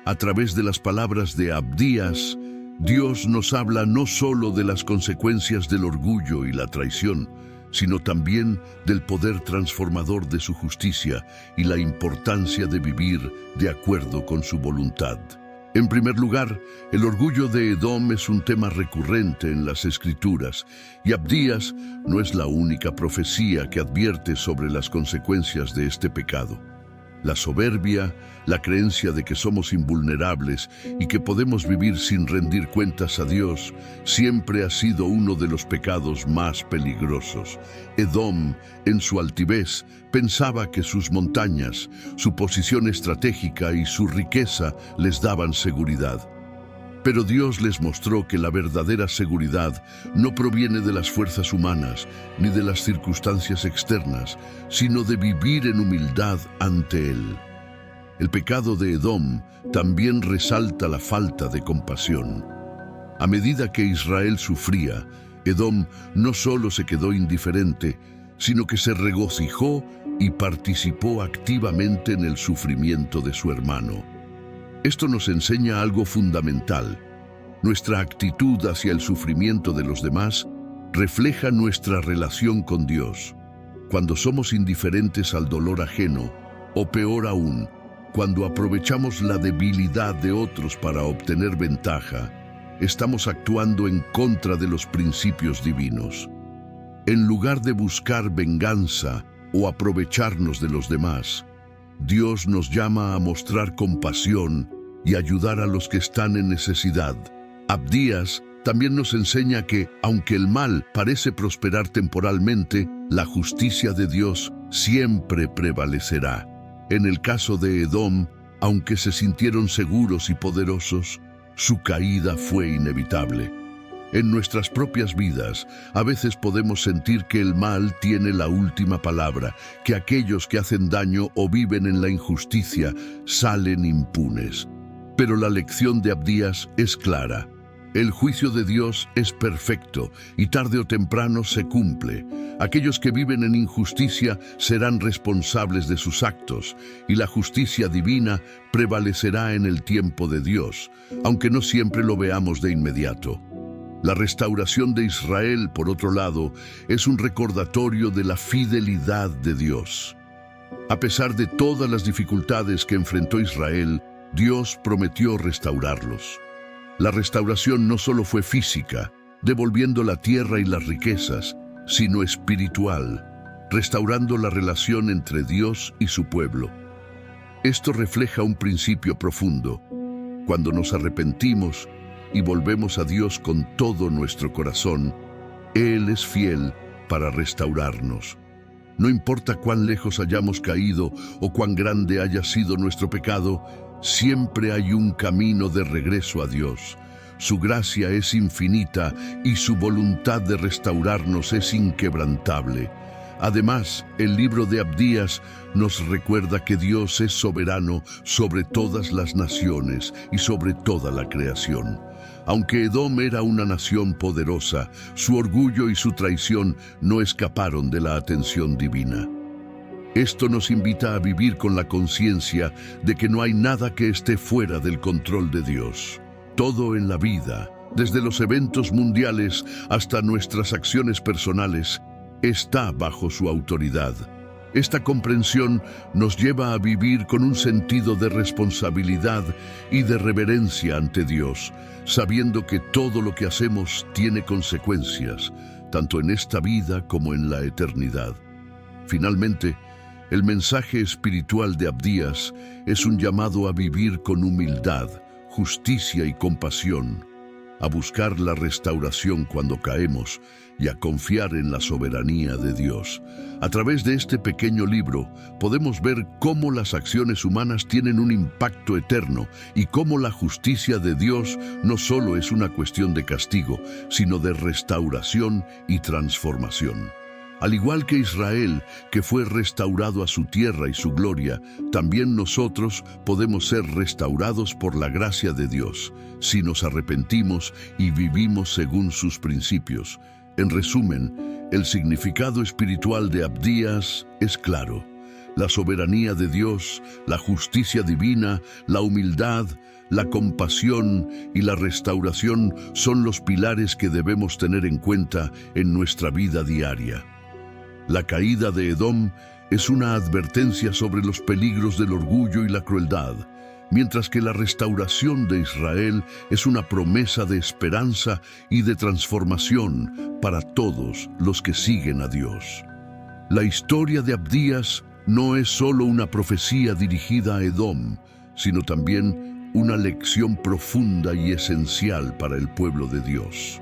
A través de las palabras de Abdías, Dios nos habla no solo de las consecuencias del orgullo y la traición, sino también del poder transformador de su justicia y la importancia de vivir de acuerdo con su voluntad. En primer lugar, el orgullo de Edom es un tema recurrente en las Escrituras, y Abdías no es la única profecía que advierte sobre las consecuencias de este pecado. La soberbia, la creencia de que somos invulnerables y que podemos vivir sin rendir cuentas a Dios, siempre ha sido uno de los pecados más peligrosos. Edom, en su altivez, pensaba que sus montañas, su posición estratégica y su riqueza les daban seguridad. Pero Dios les mostró que la verdadera seguridad no proviene de las fuerzas humanas ni de las circunstancias externas, sino de vivir en humildad ante Él. El pecado de Edom también resalta la falta de compasión. A medida que Israel sufría, Edom no solo se quedó indiferente, sino que se regocijó y participó activamente en el sufrimiento de su hermano. Esto nos enseña algo fundamental. Nuestra actitud hacia el sufrimiento de los demás refleja nuestra relación con Dios. Cuando somos indiferentes al dolor ajeno, o peor aún, cuando aprovechamos la debilidad de otros para obtener ventaja, estamos actuando en contra de los principios divinos. En lugar de buscar venganza o aprovecharnos de los demás, Dios nos llama a mostrar compasión y ayudar a los que están en necesidad. Abdías también nos enseña que, aunque el mal parece prosperar temporalmente, la justicia de Dios siempre prevalecerá. En el caso de Edom, aunque se sintieron seguros y poderosos, su caída fue inevitable. En nuestras propias vidas, a veces podemos sentir que el mal tiene la última palabra, que aquellos que hacen daño o viven en la injusticia salen impunes. Pero la lección de Abdías es clara. El juicio de Dios es perfecto y tarde o temprano se cumple. Aquellos que viven en injusticia serán responsables de sus actos y la justicia divina prevalecerá en el tiempo de Dios, aunque no siempre lo veamos de inmediato. La restauración de Israel, por otro lado, es un recordatorio de la fidelidad de Dios. A pesar de todas las dificultades que enfrentó Israel, Dios prometió restaurarlos. La restauración no solo fue física, devolviendo la tierra y las riquezas, sino espiritual, restaurando la relación entre Dios y su pueblo. Esto refleja un principio profundo. Cuando nos arrepentimos y volvemos a Dios con todo nuestro corazón, Él es fiel para restaurarnos. No importa cuán lejos hayamos caído o cuán grande haya sido nuestro pecado, siempre hay un camino de regreso a Dios. Su gracia es infinita y su voluntad de restaurarnos es inquebrantable. Además, el libro de Abdías nos recuerda que Dios es soberano sobre todas las naciones y sobre toda la creación. Aunque Edom era una nación poderosa, su orgullo y su traición no escaparon de la atención divina. Esto nos invita a vivir con la conciencia de que no hay nada que esté fuera del control de Dios. Todo en la vida, desde los eventos mundiales hasta nuestras acciones personales, está bajo su autoridad. Esta comprensión nos lleva a vivir con un sentido de responsabilidad y de reverencia ante Dios, sabiendo que todo lo que hacemos tiene consecuencias, tanto en esta vida como en la eternidad. Finalmente, el mensaje espiritual de Abdías es un llamado a vivir con humildad, justicia y compasión, a buscar la restauración cuando caemos y a confiar en la soberanía de Dios. A través de este pequeño libro podemos ver cómo las acciones humanas tienen un impacto eterno y cómo la justicia de Dios no solo es una cuestión de castigo, sino de restauración y transformación. Al igual que Israel, que fue restaurado a su tierra y su gloria, también nosotros podemos ser restaurados por la gracia de Dios, si nos arrepentimos y vivimos según sus principios. En resumen, el significado espiritual de Abdías es claro. La soberanía de Dios, la justicia divina, la humildad, la compasión y la restauración son los pilares que debemos tener en cuenta en nuestra vida diaria. La caída de Edom es una advertencia sobre los peligros del orgullo y la crueldad, mientras que la restauración de Israel es una promesa de esperanza y de transformación para todos los que siguen a Dios. La historia de Abdías no es solo una profecía dirigida a Edom, sino también una lección profunda y esencial para el pueblo de Dios.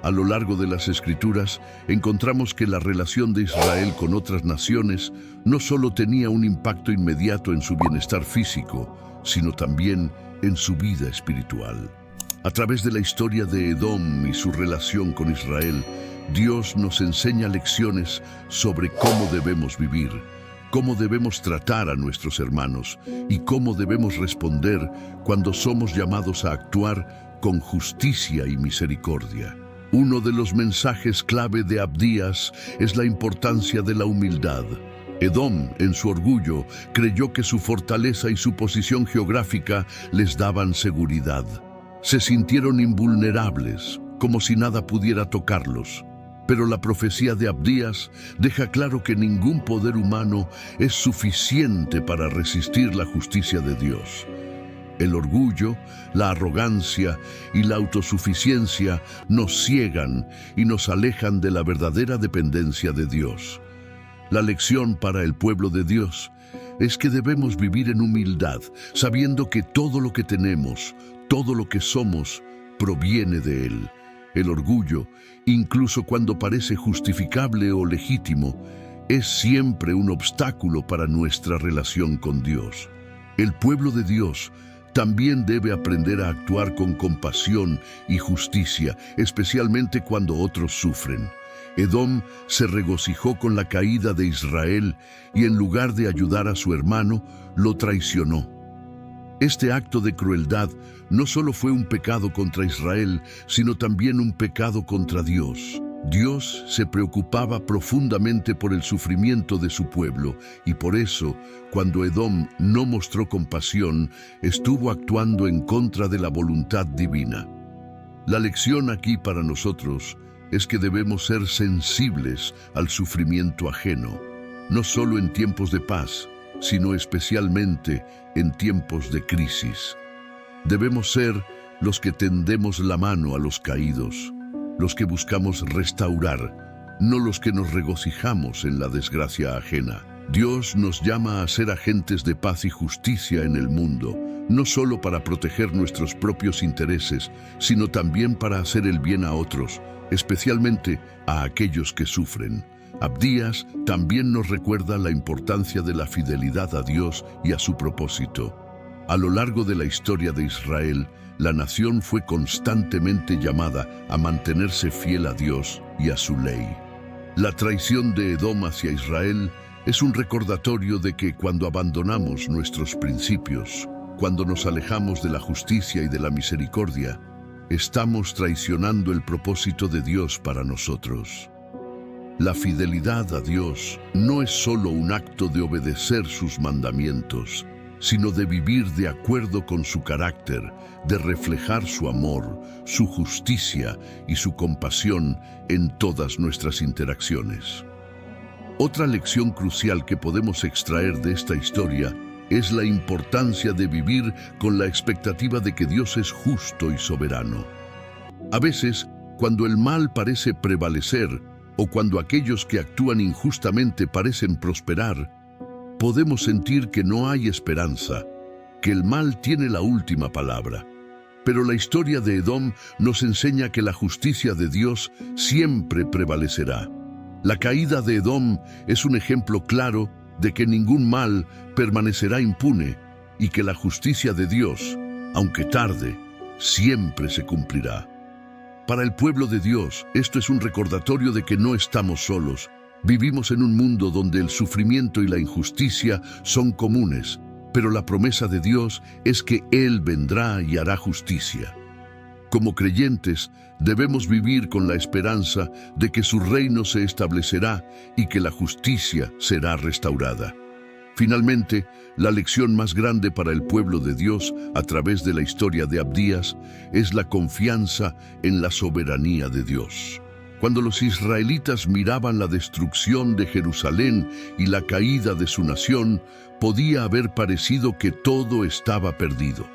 A lo largo de las Escrituras encontramos que la relación de Israel con otras naciones no solo tenía un impacto inmediato en su bienestar físico, sino también en su vida espiritual. A través de la historia de Edom y su relación con Israel, Dios nos enseña lecciones sobre cómo debemos vivir, cómo debemos tratar a nuestros hermanos y cómo debemos responder cuando somos llamados a actuar con justicia y misericordia. Uno de los mensajes clave de Abdías es la importancia de la humildad. Edom, en su orgullo, creyó que su fortaleza y su posición geográfica les daban seguridad. Se sintieron invulnerables, como si nada pudiera tocarlos. Pero la profecía de Abdías deja claro que ningún poder humano es suficiente para resistir la justicia de Dios. El orgullo, la arrogancia y la autosuficiencia nos ciegan y nos alejan de la verdadera dependencia de Dios. La lección para el pueblo de Dios es que debemos vivir en humildad, sabiendo que todo lo que tenemos, todo lo que somos, proviene de Él. El orgullo, incluso cuando parece justificable o legítimo, es siempre un obstáculo para nuestra relación con Dios. El pueblo de Dios también debe aprender a actuar con compasión y justicia, especialmente cuando otros sufren. Edom se regocijó con la caída de Israel y en lugar de ayudar a su hermano, lo traicionó. Este acto de crueldad no solo fue un pecado contra Israel, sino también un pecado contra Dios. Dios se preocupaba profundamente por el sufrimiento de su pueblo y por eso, cuando Edom no mostró compasión, estuvo actuando en contra de la voluntad divina. La lección aquí para nosotros es que debemos ser sensibles al sufrimiento ajeno, no solo en tiempos de paz, sino especialmente en tiempos de crisis. Debemos ser los que tendemos la mano a los caídos, los que buscamos restaurar, no los que nos regocijamos en la desgracia ajena. Dios nos llama a ser agentes de paz y justicia en el mundo, no solo para proteger nuestros propios intereses, sino también para hacer el bien a otros, especialmente a aquellos que sufren. Abdías también nos recuerda la importancia de la fidelidad a Dios y a su propósito. A lo largo de la historia de Israel, la nación fue constantemente llamada a mantenerse fiel a Dios y a su ley. La traición de Edom hacia Israel es un recordatorio de que cuando abandonamos nuestros principios, cuando nos alejamos de la justicia y de la misericordia, estamos traicionando el propósito de Dios para nosotros. La fidelidad a Dios no es solo un acto de obedecer sus mandamientos, sino de vivir de acuerdo con su carácter, de reflejar su amor, su justicia y su compasión en todas nuestras interacciones. Otra lección crucial que podemos extraer de esta historia es la importancia de vivir con la expectativa de que Dios es justo y soberano. A veces, cuando el mal parece prevalecer o cuando aquellos que actúan injustamente parecen prosperar, podemos sentir que no hay esperanza, que el mal tiene la última palabra. Pero la historia de Edom nos enseña que la justicia de Dios siempre prevalecerá. La caída de Edom es un ejemplo claro de que ningún mal permanecerá impune y que la justicia de Dios, aunque tarde, siempre se cumplirá. Para el pueblo de Dios, esto es un recordatorio de que no estamos solos. Vivimos en un mundo donde el sufrimiento y la injusticia son comunes, pero la promesa de Dios es que Él vendrá y hará justicia. Como creyentes, debemos vivir con la esperanza de que su reino se establecerá y que la justicia será restaurada. Finalmente, la lección más grande para el pueblo de Dios a través de la historia de Abdías es la confianza en la soberanía de Dios. Cuando los israelitas miraban la destrucción de Jerusalén y la caída de su nación, podía haber parecido que todo estaba perdido.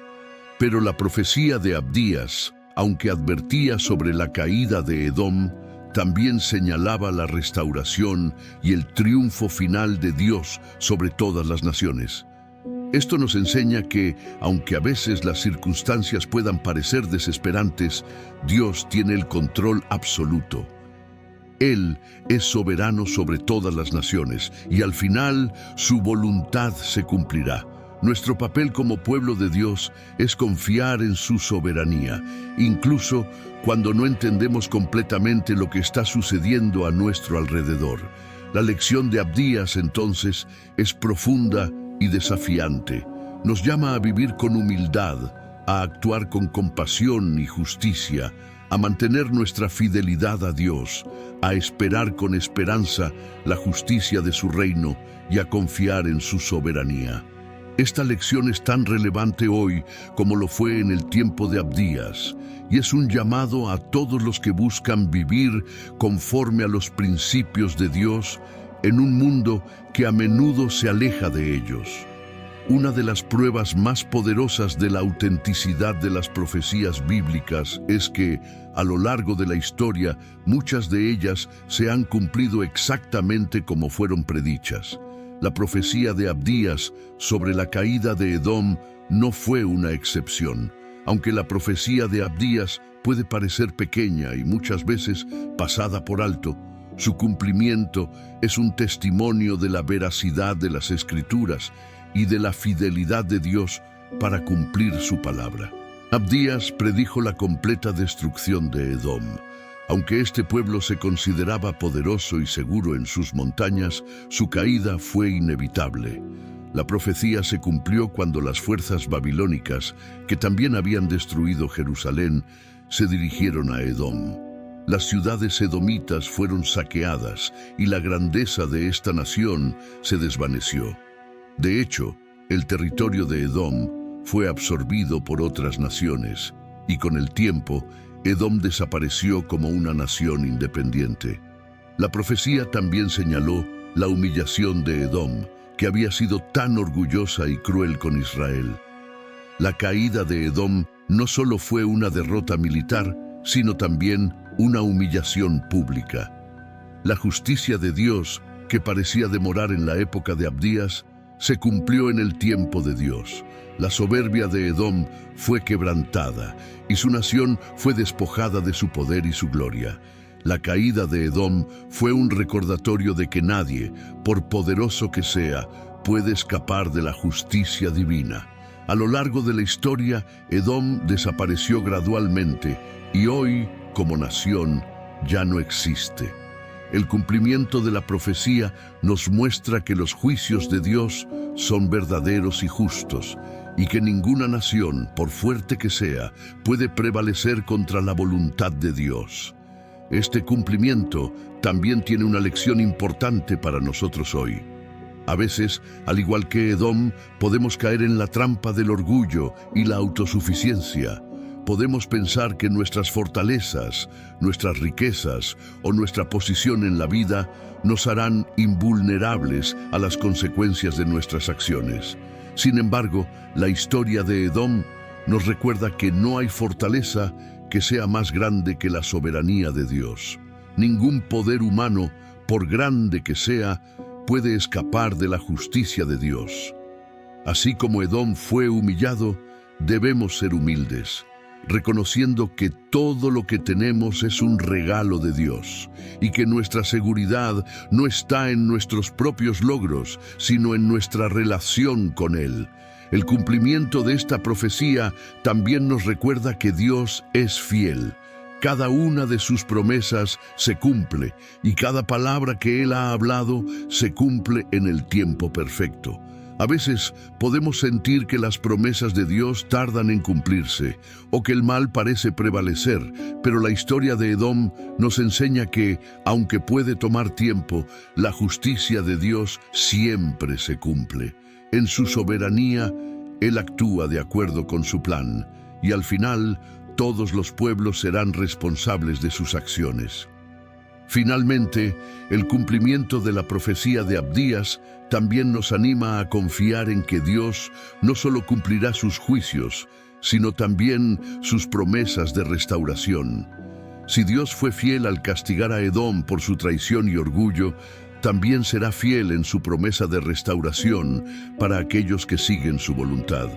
Pero la profecía de Abdías, aunque advertía sobre la caída de Edom, también señalaba la restauración y el triunfo final de Dios sobre todas las naciones. Esto nos enseña que, aunque a veces las circunstancias puedan parecer desesperantes, Dios tiene el control absoluto. Él es soberano sobre todas las naciones y al final su voluntad se cumplirá. Nuestro papel como pueblo de Dios es confiar en su soberanía, incluso cuando no entendemos completamente lo que está sucediendo a nuestro alrededor. La lección de Abdías, entonces, es profunda y desafiante. Nos llama a vivir con humildad, a actuar con compasión y justicia, a mantener nuestra fidelidad a Dios, a esperar con esperanza la justicia de su reino y a confiar en su soberanía. Esta lección es tan relevante hoy como lo fue en el tiempo de Abdías, y es un llamado a todos los que buscan vivir conforme a los principios de Dios en un mundo que a menudo se aleja de ellos. Una de las pruebas más poderosas de la autenticidad de las profecías bíblicas es que, a lo largo de la historia, muchas de ellas se han cumplido exactamente como fueron predichas. La profecía de Abdías sobre la caída de Edom no fue una excepción. Aunque la profecía de Abdías puede parecer pequeña y muchas veces pasada por alto, su cumplimiento es un testimonio de la veracidad de las Escrituras y de la fidelidad de Dios para cumplir su palabra. Abdías predijo la completa destrucción de Edom. Aunque este pueblo se consideraba poderoso y seguro en sus montañas, su caída fue inevitable. La profecía se cumplió cuando las fuerzas babilónicas, que también habían destruido Jerusalén, se dirigieron a Edom. Las ciudades edomitas fueron saqueadas y la grandeza de esta nación se desvaneció. De hecho, el territorio de Edom fue absorbido por otras naciones, y con el tiempo, Edom desapareció como una nación independiente. La profecía también señaló la humillación de Edom, que había sido tan orgullosa y cruel con Israel. La caída de Edom no solo fue una derrota militar, sino también una humillación pública. La justicia de Dios, que parecía demorar en la época de Abdías, se cumplió en el tiempo de Dios. La soberbia de Edom fue quebrantada y su nación fue despojada de su poder y su gloria. La caída de Edom fue un recordatorio de que nadie, por poderoso que sea, puede escapar de la justicia divina. A lo largo de la historia, Edom desapareció gradualmente y hoy, como nación, ya no existe. El cumplimiento de la profecía nos muestra que los juicios de Dios son verdaderos y justos, y que ninguna nación, por fuerte que sea, puede prevalecer contra la voluntad de Dios. Este cumplimiento también tiene una lección importante para nosotros hoy. A veces, al igual que Edom, podemos caer en la trampa del orgullo y la autosuficiencia. Podemos pensar que nuestras fortalezas, nuestras riquezas o nuestra posición en la vida nos harán invulnerables a las consecuencias de nuestras acciones. Sin embargo, la historia de Edom nos recuerda que no hay fortaleza que sea más grande que la soberanía de Dios. Ningún poder humano, por grande que sea, puede escapar de la justicia de Dios. Así como Edom fue humillado, debemos ser humildes, reconociendo que todo lo que tenemos es un regalo de Dios y que nuestra seguridad no está en nuestros propios logros, sino en nuestra relación con Él. El cumplimiento de esta profecía también nos recuerda que Dios es fiel. Cada una de sus promesas se cumple y cada palabra que Él ha hablado se cumple en el tiempo perfecto. A veces podemos sentir que las promesas de Dios tardan en cumplirse o que el mal parece prevalecer, pero la historia de Edom nos enseña que, aunque puede tomar tiempo, la justicia de Dios siempre se cumple. En su soberanía, Él actúa de acuerdo con su plan, y al final, todos los pueblos serán responsables de sus acciones. Finalmente, el cumplimiento de la profecía de Abdías también nos anima a confiar en que Dios no solo cumplirá sus juicios, sino también sus promesas de restauración. Si Dios fue fiel al castigar a Edom por su traición y orgullo, también será fiel en su promesa de restauración para aquellos que siguen su voluntad.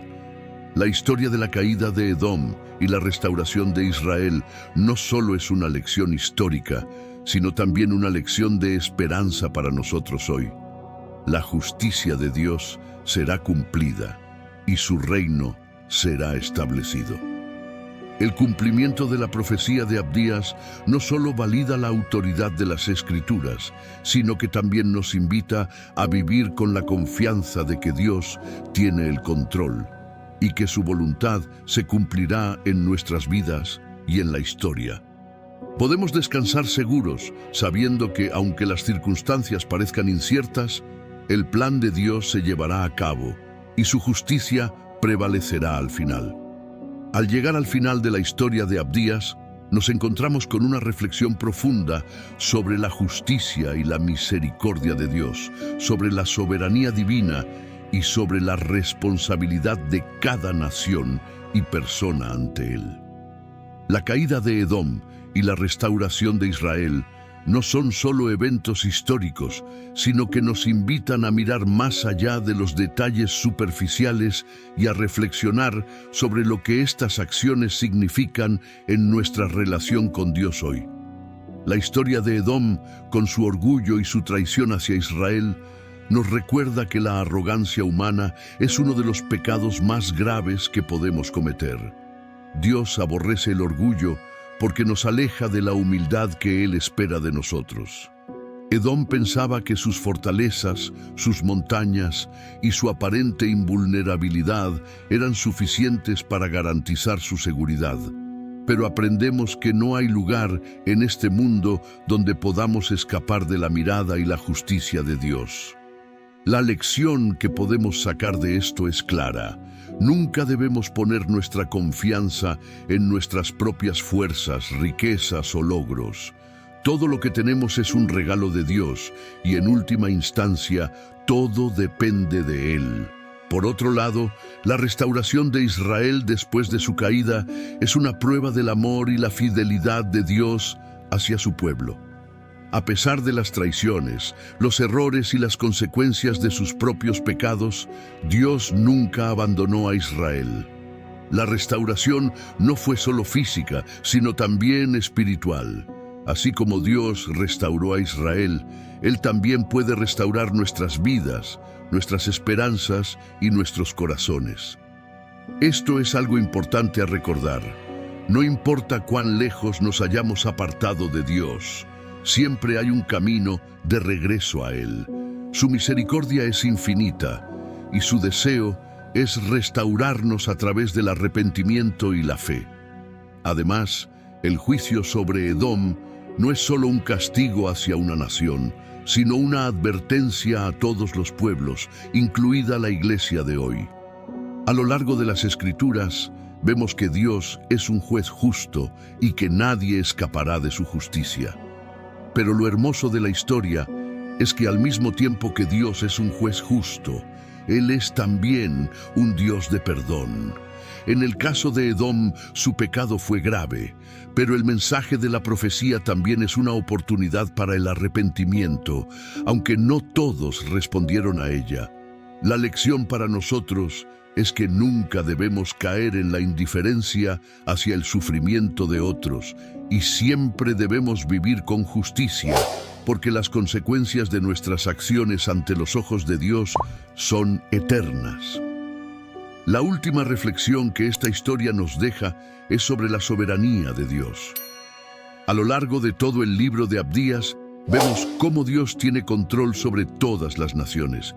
La historia de la caída de Edom y la restauración de Israel no solo es una lección histórica, sino también una lección de esperanza para nosotros hoy. La justicia de Dios será cumplida y su reino será establecido. El cumplimiento de la profecía de Abdías no solo valida la autoridad de las Escrituras, sino que también nos invita a vivir con la confianza de que Dios tiene el control y que su voluntad se cumplirá en nuestras vidas y en la historia. Podemos descansar seguros, sabiendo que, aunque las circunstancias parezcan inciertas, el plan de Dios se llevará a cabo y su justicia prevalecerá al final. Al llegar al final de la historia de Abdías, nos encontramos con una reflexión profunda sobre la justicia y la misericordia de Dios, sobre la soberanía divina y sobre la responsabilidad de cada nación y persona ante Él. La caída de Edom y la restauración de Israel no son solo eventos históricos, sino que nos invitan a mirar más allá de los detalles superficiales y a reflexionar sobre lo que estas acciones significan en nuestra relación con Dios hoy. La historia de Edom, con su orgullo y su traición hacia Israel, nos recuerda que la arrogancia humana es uno de los pecados más graves que podemos cometer. Dios aborrece el orgullo porque nos aleja de la humildad que Él espera de nosotros. Edom pensaba que sus fortalezas, sus montañas y su aparente invulnerabilidad eran suficientes para garantizar su seguridad. Pero aprendemos que no hay lugar en este mundo donde podamos escapar de la mirada y la justicia de Dios. La lección que podemos sacar de esto es clara. Nunca debemos poner nuestra confianza en nuestras propias fuerzas, riquezas o logros. Todo lo que tenemos es un regalo de Dios y en última instancia, todo depende de Él. Por otro lado, la restauración de Israel después de su caída es una prueba del amor y la fidelidad de Dios hacia su pueblo. A pesar de las traiciones, los errores y las consecuencias de sus propios pecados, Dios nunca abandonó a Israel. La restauración no fue solo física, sino también espiritual. Así como Dios restauró a Israel, Él también puede restaurar nuestras vidas, nuestras esperanzas y nuestros corazones. Esto es algo importante a recordar. No importa cuán lejos nos hayamos apartado de Dios, siempre hay un camino de regreso a Él. Su misericordia es infinita y su deseo es restaurarnos a través del arrepentimiento y la fe. Además, el juicio sobre Edom no es solo un castigo hacia una nación, sino una advertencia a todos los pueblos, incluida la iglesia de hoy. A lo largo de las Escrituras, vemos que Dios es un juez justo y que nadie escapará de su justicia. Pero lo hermoso de la historia es que al mismo tiempo que Dios es un juez justo, Él es también un Dios de perdón. En el caso de Edom, su pecado fue grave, pero el mensaje de la profecía también es una oportunidad para el arrepentimiento, aunque no todos respondieron a ella. La lección para nosotros es que nunca debemos caer en la indiferencia hacia el sufrimiento de otros y siempre debemos vivir con justicia, porque las consecuencias de nuestras acciones ante los ojos de Dios son eternas. La última reflexión que esta historia nos deja es sobre la soberanía de Dios. A lo largo de todo el libro de Abdías, vemos cómo Dios tiene control sobre todas las naciones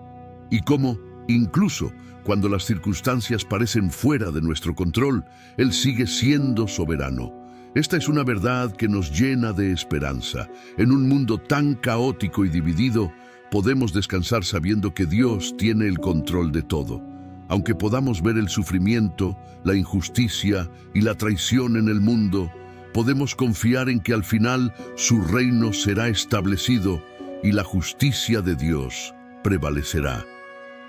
y cómo, incluso cuando las circunstancias parecen fuera de nuestro control, Él sigue siendo soberano. Esta es una verdad que nos llena de esperanza. En un mundo tan caótico y dividido, podemos descansar sabiendo que Dios tiene el control de todo. Aunque podamos ver el sufrimiento, la injusticia y la traición en el mundo, podemos confiar en que al final su reino será establecido y la justicia de Dios prevalecerá.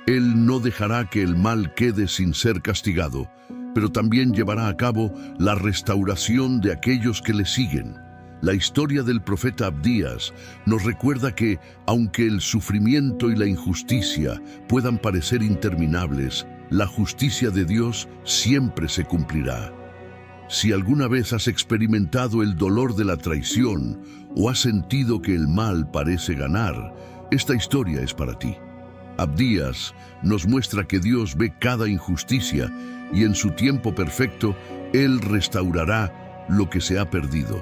Él no dejará que el mal quede sin ser castigado, pero también llevará a cabo la restauración de aquellos que le siguen. La historia del profeta Abdías nos recuerda que, aunque el sufrimiento y la injusticia puedan parecer interminables, la justicia de Dios siempre se cumplirá. Si alguna vez has experimentado el dolor de la traición o has sentido que el mal parece ganar, esta historia es para ti. Abdías nos muestra que Dios ve cada injusticia y en su tiempo perfecto, Él restaurará lo que se ha perdido.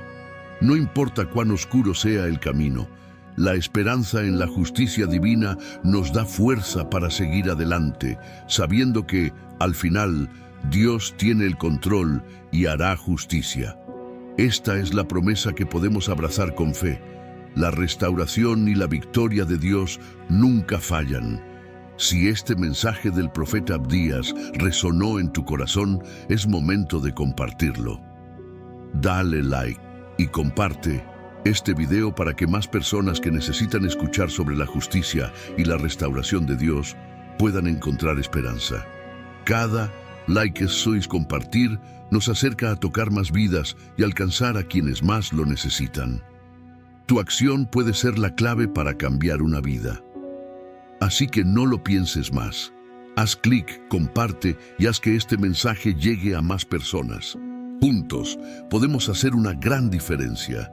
No importa cuán oscuro sea el camino, la esperanza en la justicia divina nos da fuerza para seguir adelante, sabiendo que, al final, Dios tiene el control y hará justicia. Esta es la promesa que podemos abrazar con fe. La restauración y la victoria de Dios nunca fallan. Si este mensaje del profeta Abdías resonó en tu corazón, es momento de compartirlo. Dale like y comparte este video para que más personas que necesitan escuchar sobre la justicia y la restauración de Dios puedan encontrar esperanza. Cada like que sois compartir nos acerca a tocar más vidas y alcanzar a quienes más lo necesitan. Tu acción puede ser la clave para cambiar una vida. Así que no lo pienses más. Haz clic, comparte y haz que este mensaje llegue a más personas. Juntos podemos hacer una gran diferencia.